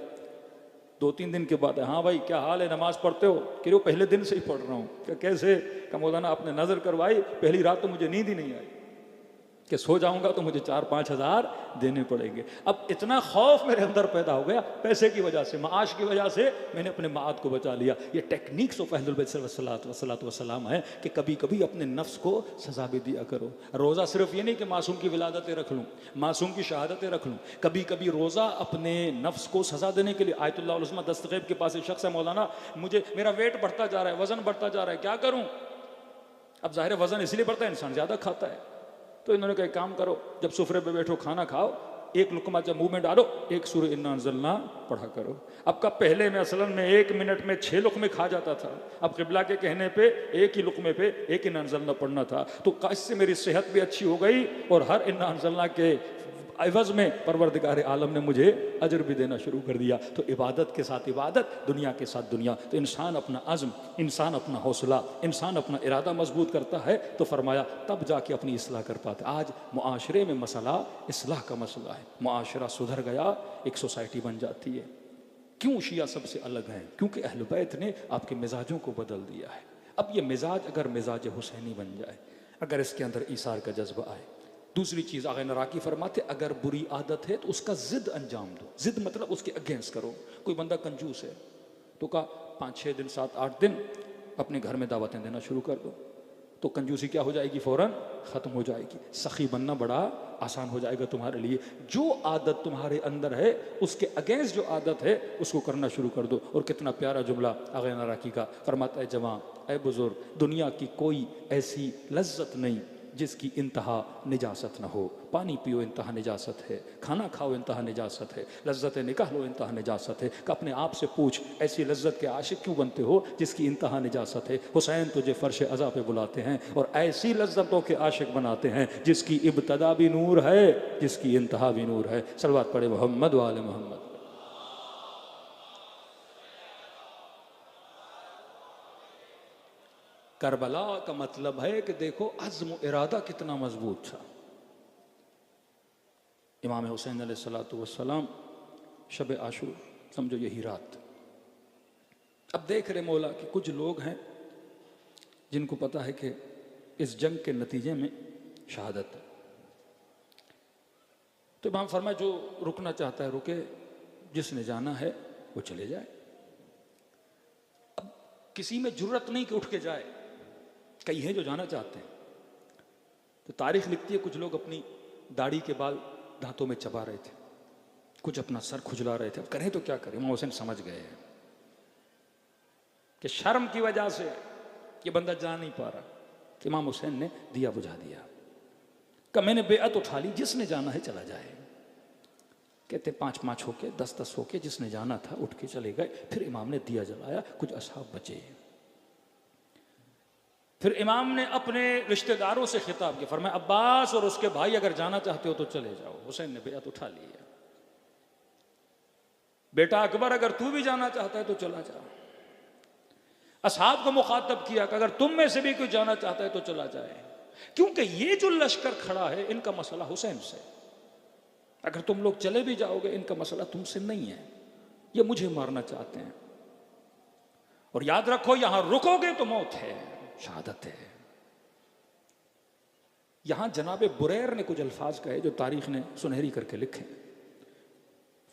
2-3 दिन के बाद हाँ भाई क्या हाल है, नमाज पढ़ते हो? कि वो पहले दिन से ही पढ़ रहा हूँ। क्या कैसे? का मौलाना आपने नजर करवाई, पहली रात तो मुझे नींद ही नहीं आई कि सो जाऊंगा तो मुझे 4-5 हज़ार देने पड़ेंगे। अब इतना खौफ मेरे अंदर पैदा हो गया पैसे की वजह से, माश की वजह से, मैंने अपने माद को बचा लिया। ये टेक्निक्स ऑफ अहलुल बैत सल्लल्लाहु वसल्लम है कि कभी कभी अपने नफ्स को सजा भी दिया करो। रोज़ा सिर्फ ये नहीं कि मासूम की विलादतें रख लूँ, मासूम की शहादतें रख लूँ, कभी कभी रोज़ा अपने नफ्स को सजा देने के लिए। आयतुल्लाह उल उज़्मा दस्तगीब के पास एक शख्स है, मौलाना मुझे मेरा वेट बढ़ता जा रहा है, वजन बढ़ता जा रहा है, क्या करूँ? अब जाहिर वजन इसलिए बढ़ता है इंसान ज़्यादा खाता है। तो इन्होंने कहा काम करो, जब सुफरे पे बैठो खाना खाओ, 1 लुकमा जब मुंह में डालो, 1 सूरह इन्ना अंज़लना पढ़ा करो। अब का पहले में असलन में 1 मिनट में 6 लुकमे खा जाता था, अब क़िबला के कहने पे 1 ही लुकमे पे 1 इन्ना अंज़लना पढ़ना था। तो इससे मेरी सेहत भी अच्छी हो गई और हर इन्ना अंज़लना के एवज में परवरदिगार आलम ने मुझे अजर भी देना शुरू कर दिया। तो इबादत के साथ इबादत, दुनिया के साथ दुनिया। तो इंसान अपना अज़्म, इंसान अपना हौसला, इंसान अपना इरादा मजबूत करता है तो फरमाया तब जाके अपनी इस्लाह कर पाता। आज मुआशरे में मसला इस्लाह का मसला है। मुआशरा सुधर गया, एक सोसाइटी बन जाती है। क्यों शिया सबसे अलग हैं? क्योंकि अहल बैत ने आपके मिजाजों को बदल दिया है। अब ये मिजाज अगर मिजाज हुसैनी बन जाए, अगर इसके अंदर ईसार का जज्बा आए। दूसरी चीज़ आगे नराकी फरमाते अगर बुरी आदत है तो उसका जिद अंजाम दो। जिद मतलब उसके अगेंस्ट करो। कोई बंदा कंजूस है तो का 5-6 दिन 7-8 दिन अपने घर में दावतें देना शुरू कर दो। तो कंजूसी क्या हो जाएगी, फौरन ख़त्म हो जाएगी। सखी बनना बड़ा आसान हो जाएगा तुम्हारे लिए। जो आदत तुम्हारे अंदर है उसके अगेंस्ट जो आदत है उसको करना शुरू कर दो। और कितना प्यारा जुमला आगे नाराकी का फरमाता है, जवां ऐ बुजुर्ग, दुनिया की कोई ऐसी लज्जत नहीं जिसकी इंतहा निजासत न हो। पानी पियो इंतहा निजासत है, खाना खाओ इंतहा निजासत है, लज्जत निकाह लो इंतहा निजासत है। कि अपने आप से पूछ, ऐसी लज्जत के आशिक क्यों बनते हो जिसकी इंतहा निजासत है। हुसैन तुझे फर्श अज़ा पे बुलाते हैं और ऐसी लज्जतों के आशिक बनाते हैं जिसकी इब्तदा भी नूर है, जिसकी इंतहा भी नूर है। सलवात पढ़े मोहम्मद वाले मोहम्मद। करबला का मतलब है कि देखो अज़्म इरादा कितना मजबूत था। इमाम हुसैन अलैहिस्सलातु वस्सलाम शब आशूर, समझो यही रात। अब देख रहे मौला कि कुछ लोग हैं जिनको पता है कि इस जंग के नतीजे में शहादत है। तो इमाम फरमाए जो रुकना चाहता है रुके, जिसने जाना है वो चले जाए। अब किसी में जुर्रत नहीं कि उठ के जाए, कई हैं जो जाना चाहते हैं। तो तारीख लिखती है कुछ लोग अपनी दाढ़ी के बाल दांतों में चबा रहे थे, कुछ अपना सर खुजला रहे थे। अब करें तो क्या करें। इमाम हुसैन समझ गए हैं कि शर्म की वजह से ये बंदा जा नहीं पा रहा। तो इमाम हुसैन ने दिया बुझा दिया कि मैंने बेअत उठा ली, जिसने जाना है चला जाए। कहते 5-5 होके 10-10 होके जिसने जाना था उठ के चले गए। फिर इमाम ने दिया जलाया, कुछ असहाब बचे। फिर इमाम ने अपने रिश्तेदारों से खिताब किया, फरमाया अब्बास और उसके भाई अगर जाना चाहते हो तो चले जाओ। हुसैन ने बेअत उठा लिया। बेटा अकबर अगर तू भी जाना चाहता है तो चला जा। असहाब को मुखातब किया कि अगर तुम में से भी कोई जाना चाहता है तो चला जाए, क्योंकि ये जो लश्कर खड़ा है इनका मसला हुसैन से। अगर तुम लोग चले भी जाओगे इनका मसला तुमसे नहीं है, ये मुझे मारना चाहते हैं। और याद रखो यहां रुकोगे तो मौत है, शहादत है। यहां जनाबे बुरैर ने कुछ अल्फाज कहे जो तारीख ने सुनहरी करके लिखे।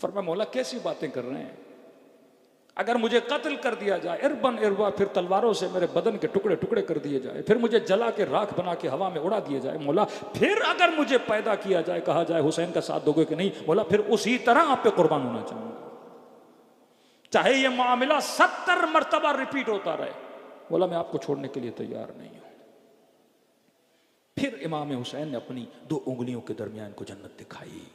फरमाया मौला कैसी बातें कर रहे हैं, अगर मुझे कत्ल कर दिया जाए इरबन इरवा, फिर तलवारों से मेरे बदन के टुकड़े टुकड़े कर दिए जाए, फिर मुझे जला के राख बना के हवा में उड़ा दिया जाए मौला, फिर अगर मुझे पैदा किया जाए, कहा जाए हुसैन का साथ दोगे कि नहीं मौला, फिर उसी तरह आप पे कुर्बान होना चाहूंगा। चाहे ये मामला 70 मरतबा रिपीट होता रहे, बोला मैं आपको छोड़ने के लिए तैयार नहीं हूं। फिर इमाम हुसैन ने अपनी 2 उंगलियों के दरमियान को जन्नत दिखाई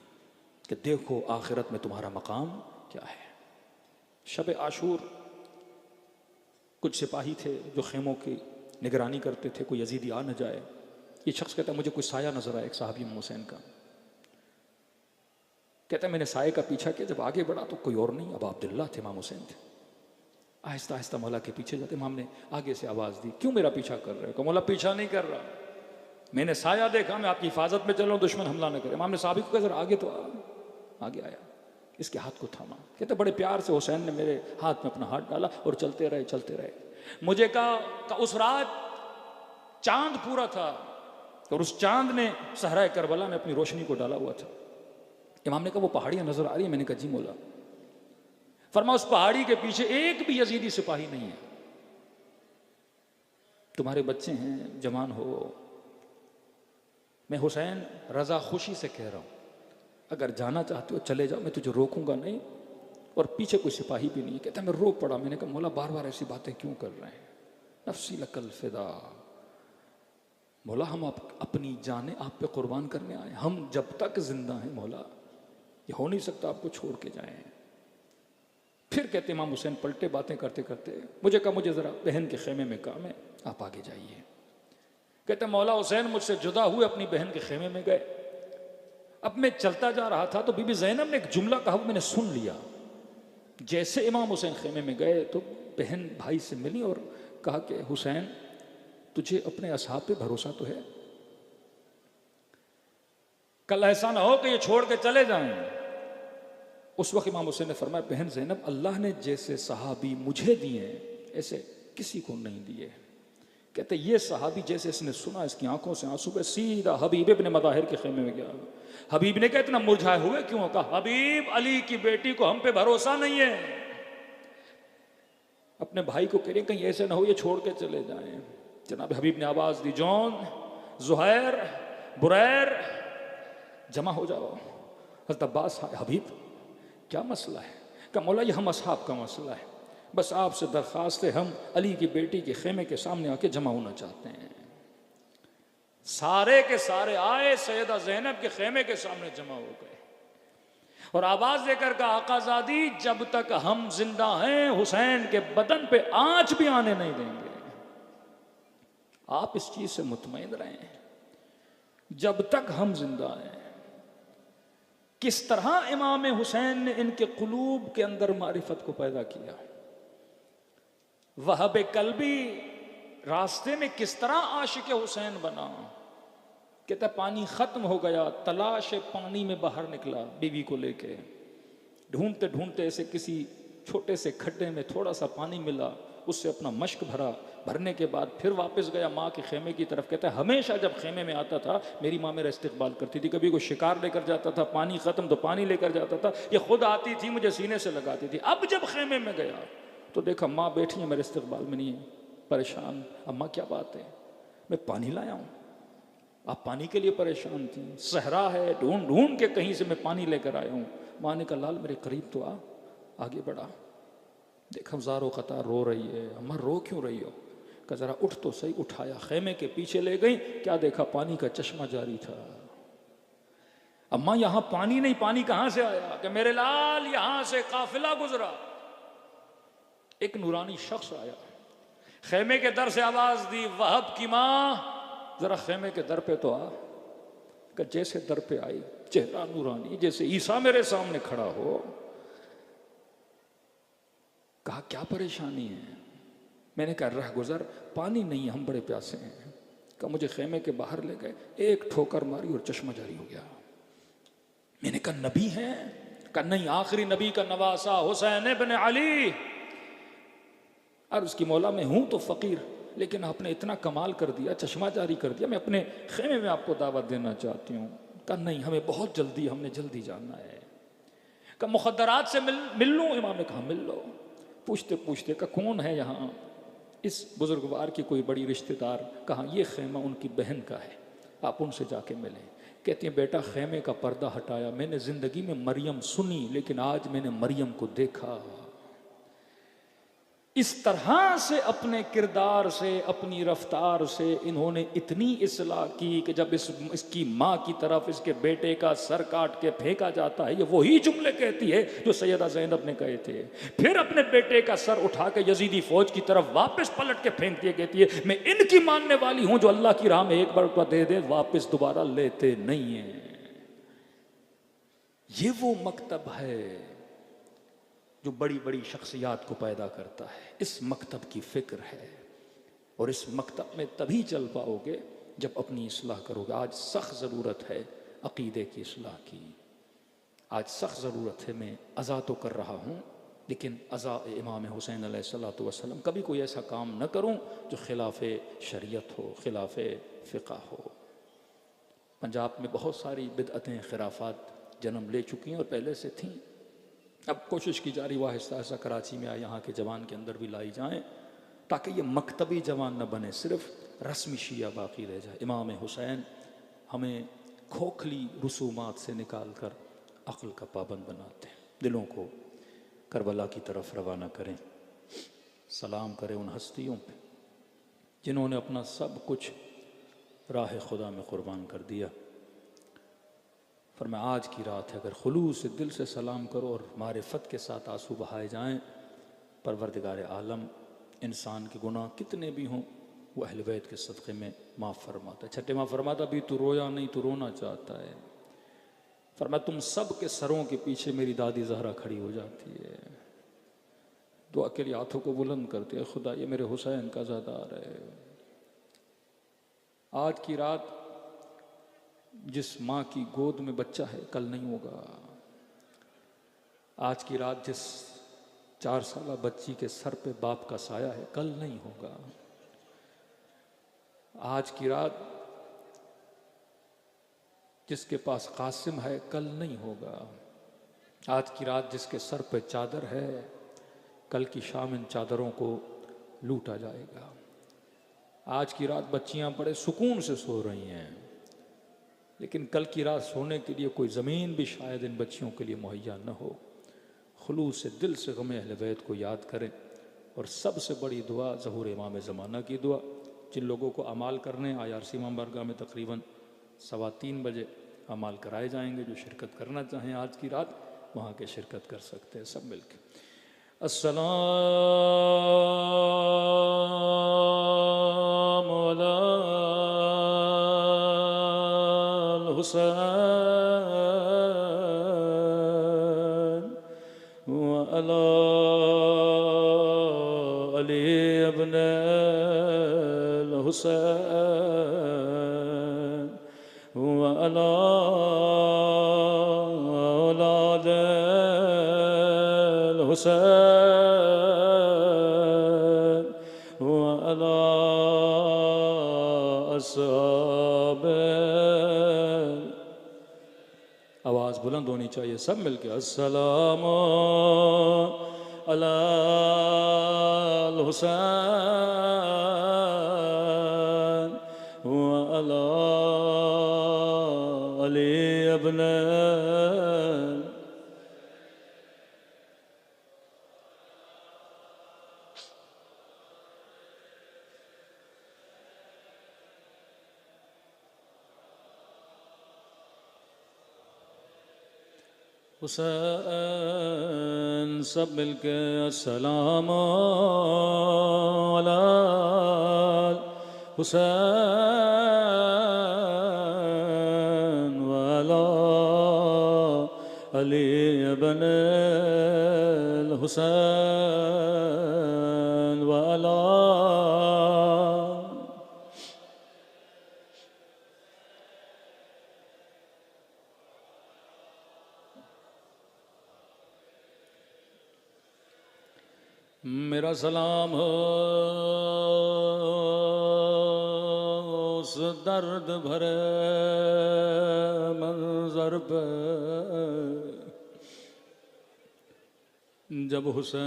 कि देखो आखिरत में तुम्हारा मकाम क्या है। शब आशूर कुछ सिपाही थे जो खेमों की निगरानी करते थे, कोई यजीदी आ न जाए। ये शख्स कहता मुझे कोई साया नजर आया एक साहबी इमाम हुसैन का। कहता मैंने साये का पीछा किया, जब आगे बढ़ा तो कोई और नहीं, अब अब्दुल्लाह थे, इमाम हुसैन थे। आहिस्ता आहिस्ता मौला के पीछे जाते, इमाम ने आगे से आवाज़ दी क्यों मेरा पीछा कर रहे हो। मौला पीछा नहीं कर रहा, मैंने साया देखा, मैं आपकी हिफाजत में चल रहा हूँ, दुश्मन हमला न करे। इमाम ने साहबी को कहा जरा आगे तो आगे आया, इसके हाथ को थामा। कहते बड़े प्यार से हुसैन ने मेरे हाथ में अपना हाथ डाला और चलते रहे चलते रहे। मुझे कहा उस रात चांद पूरा था और उस चांद ने सहराए करबला में अपनी रोशनी को डाला हुआ था। इमाम ने कहा वो पहाड़ियां नजर आ रही है। मैंने कहा जी मौला। फरमा उस पहाड़ी के पीछे एक भी यजीदी सिपाही नहीं है, तुम्हारे बच्चे हैं, जवान हो। मैं हुसैन रजा खुशी से कह रहा हूं, अगर जाना चाहते हो चले जाओ, मैं तुझे रोकूंगा नहीं, और पीछे कोई सिपाही भी नहीं। कहता मैं रो पड़ा। मैंने कहा मौला बार बार ऐसी बातें क्यों कर रहे हैं, नफ्सी लकल फिदा। मौला हम अपनी जाने आप पे कुर्बान करने आए, हम जब तक जिंदा हैं मौला ये हो नहीं सकता आपको छोड़ के जाएं। फिर कहते इमाम हुसैन पलटे बातें करते करते, मुझे कहा मुझे जरा बहन के खेमे में काम है, आप आगे जाइए। कहते मौला हुसैन मुझसे जुदा हुए अपनी बहन के खेमे में गए। अब मैं चलता जा रहा था तो बीबी ज़ैनब ने एक जुमला कहा, मैंने सुन लिया। जैसे इमाम हुसैन खेमे में गए तो बहन भाई से मिली और कहा कि हुसैन तुझे अपने असहाब पे भरोसा तो है, कल ऐसा ना हो कि ये छोड़ के चले जाएं। उस वक्त इमाम हुसैन ने फरमाया बहन ज़ैनब, अल्लाह ने जैसे सहाबी मुझे दिए ऐसे किसी को नहीं दिए। कहते ये सहाबी जैसे इसने सुना इसकी आंखों से आंसू पे सीधा हबीब इब्न मदाहिर के खेमे में गया। हबीब ने कहा इतना मुरझाए हुए क्यों? कहा हबीब अली की बेटी को हम पे भरोसा नहीं है। अपने भाई को कह रहे कहीं ऐसे ना हो ये छोड़ के चले जाएं। जनाब हबीब ने आवाज़ दी, जॉन, जुहैर, बुरैर, जमा हो जाओ। हज़रत अब्बास आए, हबीब क्या मसला है? कहा मौला ये हम असहाब का मसला है, बस आपसे दरख्वास्त है, हम अली की बेटी के खेमे के सामने आके जमा होना चाहते हैं। सारे के सारे आए, सैयदा ज़ैनब के खेमे के सामने जमा हो गए और आवाज देकर कहा, आकाज़ादी जब तक हम जिंदा हैं हुसैन के बदन पे आंच भी आने नहीं देंगे। आप इस चीज से मुतमईन रहें, जब तक हम जिंदा हैं। किस तरह इमाम हुसैन ने इनके कुलूब के अंदर मारिफत को पैदा किया। वहब कल्बी रास्ते में किस तरह आशिक हुसैन बना। कहता पानी खत्म हो गया, तलाश पानी में बाहर निकला बीवी को लेके, ढूंढते ढूंढते ऐसे किसी छोटे से खड्डे में थोड़ा सा पानी मिला, उससे अपना मश्क भरा, भरने के बाद फिर वापस गया माँ के खेमे की तरफ। कहता है हमेशा जब खेमे में आता था मेरी माँ मेरा इस्तेकबाल करती थी, कभी कोई शिकार लेकर जाता था, पानी खत्म तो पानी लेकर जाता था, ये खुद आती थी मुझे सीने से लगाती थी। अब जब खेमे में गया तो देखा माँ बैठी है, मेरे इस्तेकबाल में नहीं है, परेशान। अम्मा क्या बात है? मैं पानी लाया हूँ। आप पानी के लिए परेशान थी? सहरा है, ढूंढ ढूंढ के कहीं से मैं पानी लेकर आया हूँ। माँ ने कहा लाल मेरे करीब तो आ। आगे बढ़ा, देखा ज़ारो कतार रो रही है। अम्मा रो क्यों रही हो? कहा जरा उठ तो सही। उठाया, खेमे के पीछे ले गई, क्या देखा पानी का चश्मा जारी था। अम्मा यहां पानी नहीं, पानी कहां से आया? कि मेरे लाल यहां से काफिला गुजरा, एक नूरानी शख्स आया, खेमे के दर से आवाज दी, वहब की मां जरा खेमे के दर पे तो आ। कि जैसे दर पे आई, चेहरा नूरानी जैसे ईसा मेरे सामने खड़ा हो। कहा क्या परेशानी है? मैंने कहा रह गुजर, पानी नहीं, हम बड़े प्यासे हैं। कहा मुझे खेमे के बाहर ले गए, एक ठोकर मारी और चश्मा जारी हो गया। मैंने कहा नबी हैं? कहा नहीं, आखिरी नबी का नवासा हुसैन इब्न अली। और उसकी मौला में हूं तो फकीर, लेकिन आपने इतना कमाल कर दिया, चश्मा जारी कर दिया, मैं अपने खेमे में आपको दावत देना चाहती हूँ। कहा नहीं, हमें बहुत जल्दी, हमने जल्दी जाना है। कहा मुखद्दरात से मिल लूँ? इमाम ने कहा मिल लो। पूछते पूछते का कौन है यहाँ? इस बुजुर्गवार की कोई बड़ी रिश्तेदार। कहा ये खेमा उनकी बहन का है, आप उनसे जाके मिलें। कहती हैं बेटा खेमे का पर्दा हटाया, मैंने जिंदगी में मरियम सुनी लेकिन आज मैंने मरियम को देखा। इस तरह से अपने किरदार से, अपनी रफ्तार से इन्होंने इतनी इस्लाह की कि जब इसकी माँ की तरफ इसके बेटे का सर काट के फेंका जाता है, ये वही जुमले कहती है जो सैयदा ज़ैनब ने कहे थे। फिर अपने बेटे का सर उठा के यजीदी फौज की तरफ वापस पलट के फेंक दिए, कहती है मैं इनकी मानने वाली हूं जो अल्लाह की राह में एक बार दे दे वापस दोबारा लेते नहीं है। ये वो मकतब है जो बड़ी बड़ी शख्सियात को पैदा करता है। इस मकतब की फिक्र है और इस मकतब में तभी चल पाओगे जब अपनी इस्लाह करोगे। आज सख्त ज़रूरत है अक़ीदे की इस्लाह की, आज सख्त ज़रूरत है। मैं अज़ा तो कर रहा हूँ लेकिन अज़ा इमाम हुसैन अलैहिस्सलातु वस्सलाम, कभी कोई ऐसा काम न करूँ जो खिलाफ़ शरीयत हो, खिलाफ़ फ़िक़्ह हो। पंजाब में बहुत सारी बिदअतें, खिराफात जन्म ले चुकी हैं और पहले से थीं। अब कोशिश की जा रही है आहिस्ता आहिस्ता कराची में यहाँ के जवान के अंदर भी लाई जाएं, ताकि ये मकतबी जवान न बने, सिर्फ रस्मी शिया बाकी रह जाए। इमाम हुसैन हमें खोखली रसूमात से निकाल कर अक़ल का पाबंद बनाते हैं। दिलों को करबला की तरफ रवाना करें, सलाम करें उन हस्तियों पे जिन्होंने अपना सब कुछ राह खुदा में क़ुरबान कर दिया। फरमाया आज की रात है, अगर खुलूस से दिल से सलाम करो और मारिफत के साथ आंसू बहाए जाएं, परवरदिगार आलम इंसान के गुनाह कितने भी हों वो अहले बैत के सदक़े में माफ़ फरमाता है। छठे माँ फरमाता अभी तू रोया नहीं, तू रोना चाहता है। फरमाया तुम सब के सरों के पीछे मेरी दादी ज़हरा खड़ी हो जाती है, दुआ के लिए हाथों को बुलंद करती है, खुदा ये मेरे हुसैन का ज़ादार है। आज की रात जिस माँ की गोद में बच्चा है कल नहीं होगा। आज की रात जिस 4 साला बच्ची के सर पे बाप का साया है कल नहीं होगा। आज की रात जिसके पास कासिम है कल नहीं होगा। आज की रात जिसके सर पे चादर है कल की शाम इन चादरों को लूटा जाएगा। आज की रात बच्चियां बड़े सुकून से सो रही हैं, लेकिन कल की रात सोने के लिए कोई ज़मीन भी शायद इन बच्चियों के लिए मुहैया न हो। खुलूस से दिल से गम अहले बैत को याद करें। और सबसे बड़ी दुआ ज़हूर इमाम ज़माना की दुआ। जिन लोगों को अमाल करने IRC इमाम बारगाह में तकरीबन 3:15 बजे अमाल कराए जाएंगे, जो शिरकत करना चाहें आज की रात वहाँ के शिरकत कर सकते हैं सब मिलकर। अस्सलामु अलल हुसैन व अला अली इब्नुल हुसैन व अला औलादिल हुसैन व अला अस्हाबे। आवाज़ बुलंद होनी चाहिए सब मिलके। अस्सलामु अलल हुसैन व अला अली इब्नुल। हुसैन सब मिलके अस्सलामु अलल हुसैन व अला अली इब्नुल हुसैन व अला। मेरा सलाम हो उस दर्द भरे मंजर पे जब हुसैन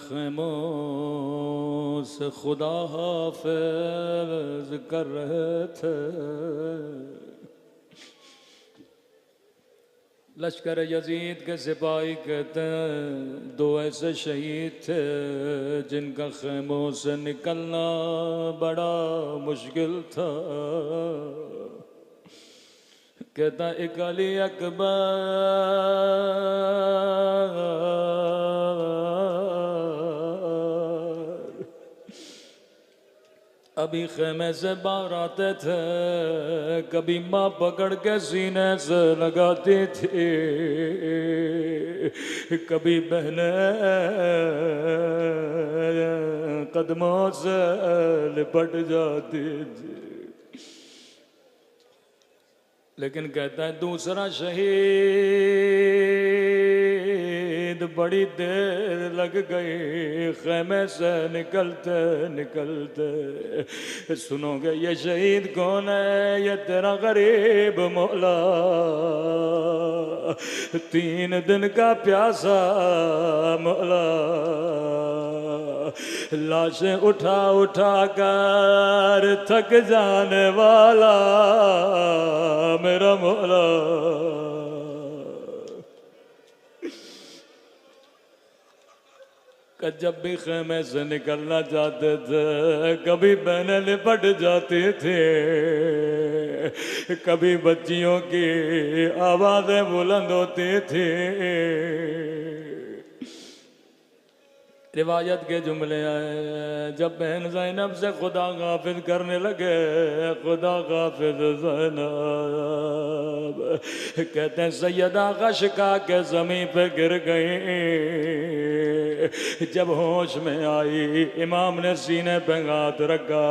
खैमों से खुदा हाफिज कर रहे थे। लश्कर यजीद के सिपाही कहते हैं 2 ऐसे शहीद थे जिनका खैमों से निकलना बड़ा मुश्किल था। कहता एक अली अकबर अभी खेमे से बाहर आते थे, कभी माँ पकड़ के सीने से लगाती थी, कभी बहनें कदमों से लिपट जाती थी। लेकिन कहता है दूसरा शहीद बड़ी देर लग गई खेमे से निकलते निकलते। सुनोगे ये शहीद कौन है? ये तेरा गरीब मौला 3 दिन का प्यासा मौला। लाशें उठा उठा कर थक जाने वाला मेरा मौला। जब भी खेमे से निकलना चाहते थे, कभी बहनें लिपट जाती थी, कभी बच्चियों की आवाजें बुलंद होती थी। रिवायत के जुमले आए, जब बहन ज़ैनब से खुदा गाफिल करने लगे, खुदा गाफिल ज़ैनब कहते हैं सैयदा गशका के ज़मीन पे गिर गई। जब होश में आई इमाम ने सीने पे हाथ रखा,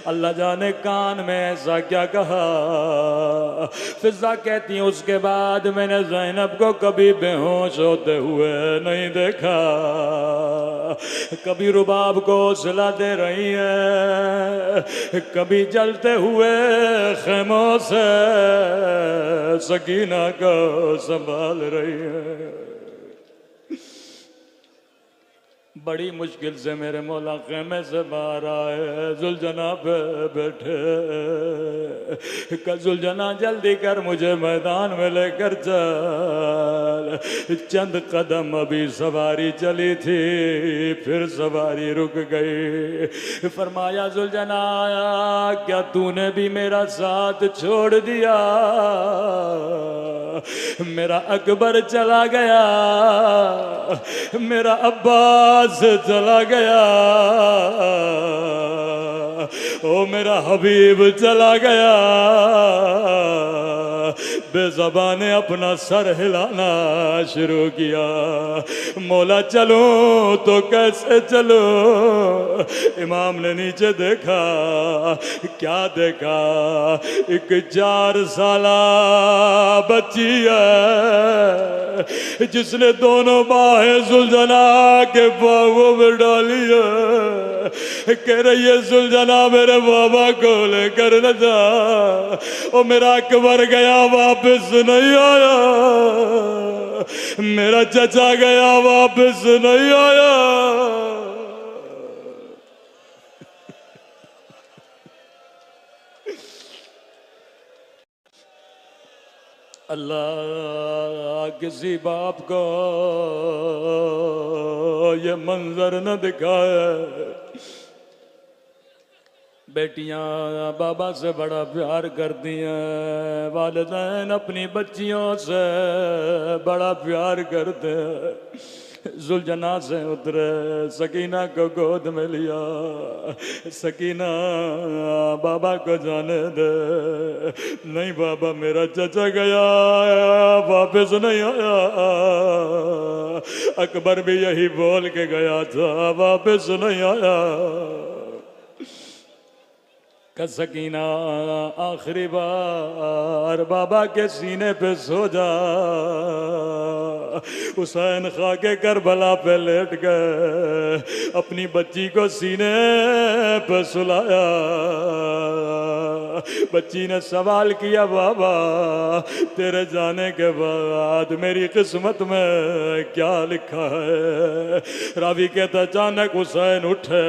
अल्लाह जाने कान में ऐसा क्या कहा। फिजा कहती है उसके बाद मैंने ज़ैनब को कभी बेहोश होते हुए नहीं देखा। कभी रुबाब को सिला दे रही है, कभी जलते हुए खेमों से सकीना को संभाल रही है। बड़ी मुश्किल से मेरे मौला खेमे से बाहर आए, जुलझना पे बैठे। जुलझना जल्दी कर, मुझे मैदान में लेकर चल। चंद कदम अभी सवारी चली थी, फिर सवारी रुक गई। फरमाया जुलझना, क्या तूने भी मेरा साथ छोड़ दिया? मेरा अकबर चला गया, मेरा अब्बास चला गया, ओ मेरा हबीब चला गया। बेज़बान ने अपना सर हिलाना शुरू किया। मौला चलूं तो कैसे चलूं? इमाम ने नीचे देखा, क्या देखा? एक 4 साला बच्ची है जिसने दोनों बाहें जुलझना के बाहों में डाली है। कह रही है जुलझना मेरे बाबा को लेकर न जा। ओ मेरा अकबर गया वापस नहीं आया, मेरा चचा गया वापस नहीं आया। अल्लाह किसी बाप को ये मंजर न दिखाए। बेटियां बाबा से बड़ा प्यार करती हैं, वालिदैन अपनी बच्चियों से बड़ा प्यार करते हैं। जुलझना से उतरे, सकीना को गोद में लिया। सकीना बाबा को जाने दे। नहीं बाबा, मेरा चचा गया वापस नहीं आया। अकबर भी यही बोल के गया था, वापस नहीं आया। का सकीना आखिरी बार बाबा के सीने पे सो जा। हुसैन खा के करबला पे लेट गए, अपनी बच्ची को सीने पे सुलाया। बच्ची ने सवाल किया, बाबा तेरे जाने के बाद मेरी किस्मत में क्या लिखा है? रावी कहता अचानक हुसैन उठे,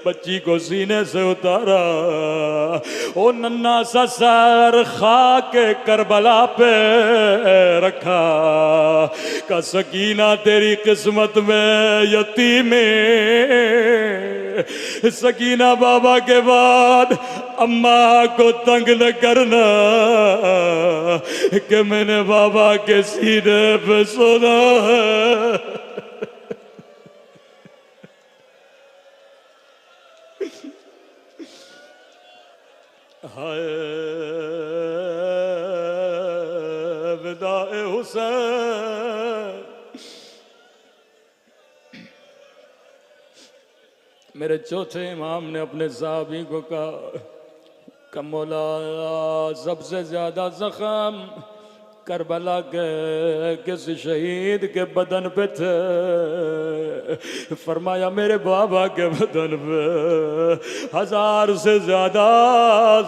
बच्ची को सीने से उतारा। ओ नन्ना सा सर खा के करबला पे रखा। का सकीना तेरी किस्मत में यतीमे। सकीना बाबा के बाद अम्मा को तंग न करना कि मैंने बाबा के सीने पे सोना है। हाय विदाए हुसैन। मेरे चौथे इमाम ने अपने साहबी को कहा, मौला सबसे ज्यादा जख्म करबला के किस शहीद के बदन पे थे? फरमाया मेरे बाबा के बदन पे 1000 से ज्यादा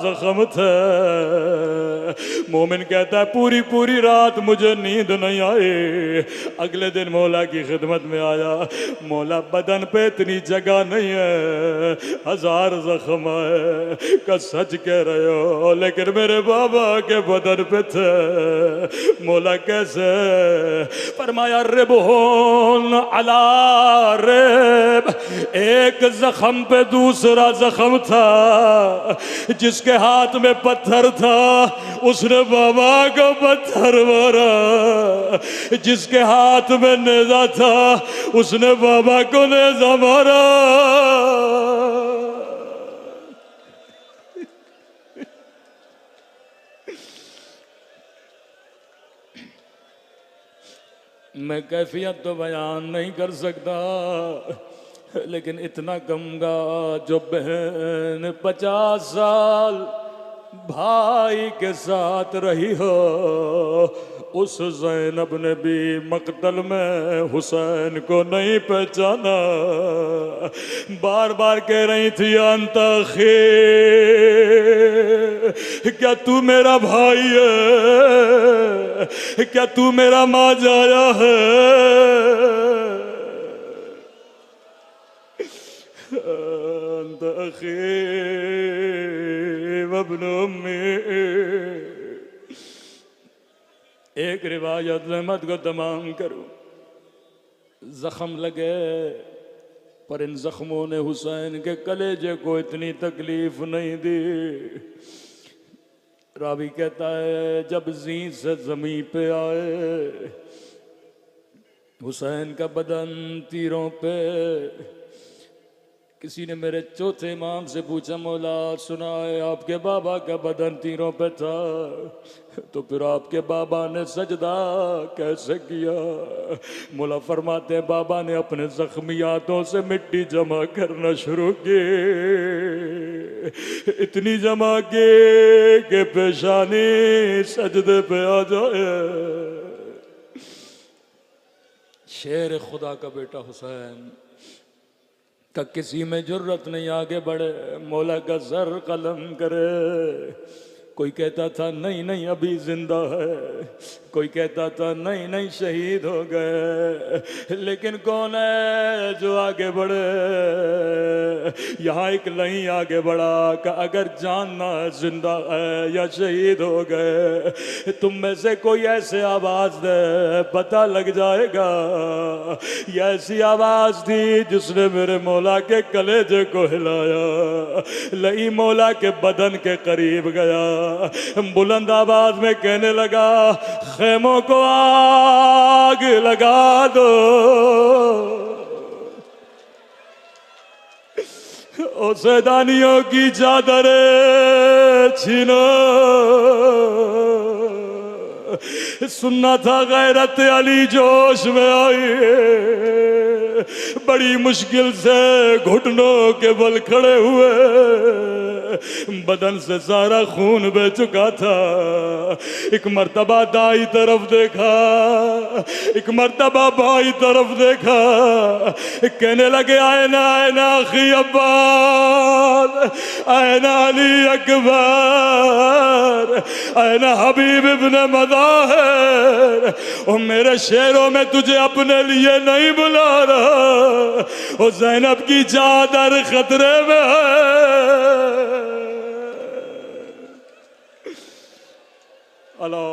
जख्म थे। मोमिन कहता है पूरी पूरी रात मुझे नींद नहीं आई। अगले दिन मौला की खिदमत में आया, मौला बदन पे इतनी जगह नहीं है, 1000 जख्म है। का सच कह रहे हो? लेकिन मेरे बाबा के बदन पे थे। मौला कैसे? फरमाया रिबहुन अला रिब, एक जख्म पे दूसरा जख्म था। जिसके हाथ में पत्थर था उसने बाबा को पत्थर मारा, जिसके हाथ में नेजा था उसने बाबा को नेजा मारा। मैं कैफियत तो बयान नहीं कर सकता, लेकिन इतना कहूँगा जो बहन 50 साल भाई के साथ रही हो, उस ज़ैनब ने भी मक़तल में हुसैन को नहीं पहचाना। बार बार कह रही थी अंता खे, क्या तू मेरा भाई है? क्या तू मेरा माँ जाया है? अंत अखी वब्नु उम्मी। एक रिवायत रहमत को तमाम करूं। जख्म लगे पर इन जख्मों ने हुसैन के कलेजे को इतनी तकलीफ नहीं दी। रावी कहता है जब जीं से जमीन पे आए हुसैन का बदन तीरों पे। किसी ने मेरे चौथे इमाम से पूछा मौला सुना है आपके बाबा का बदन तीरों पे था, तो फिर आपके बाबा ने सजदा कैसे किया? मौला फरमाते हैं बाबा ने अपने जख्मी हाथों से मिट्टी जमा करना शुरू की, इतनी जमा की कि पेशानी सजदे पे आ जाए। शेर खुदा का बेटा हुसैन का किसी में जुर्रत नहीं आगे बढ़े, मौला का सर कलम करे। कोई कहता था नहीं नहीं अभी जिंदा है, कोई कहता था नहीं नहीं शहीद हो गए, लेकिन कौन है जो आगे बढ़े? यहाँ एक नहीं आगे बढ़ा कि अगर जानना जिंदा है या शहीद हो गए, तुम में से कोई ऐसे आवाज दे पता लग जाएगा। ये ऐसी आवाज थी जिसने मेरे मौला के कलेजे को हिलाया। लई मौला के बदन के करीब गया, बुलंद आवाज में कहने लगा खेमों को आग लगा दो, ओ सैदानियों की चादरें छीनो। सुनना था गैरत अली जोश में आई, बड़ी मुश्किल से घुटनों के बल खड़े हुए, बदन से सारा खून बह चुका था। एक मर्तबा दाई तरफ देखा, एक मर्तबा बाई तरफ देखा, कहने लगे आए ना अखी अब्बास, आए ना अली अकबर, आए ना हबीब इब्न मज़ाहिर। ओ मेरे शेरों में तुझे अपने लिए नहीं बुला रहा, ओ ज़ैनब की चादर खतरे में है। अल्लाह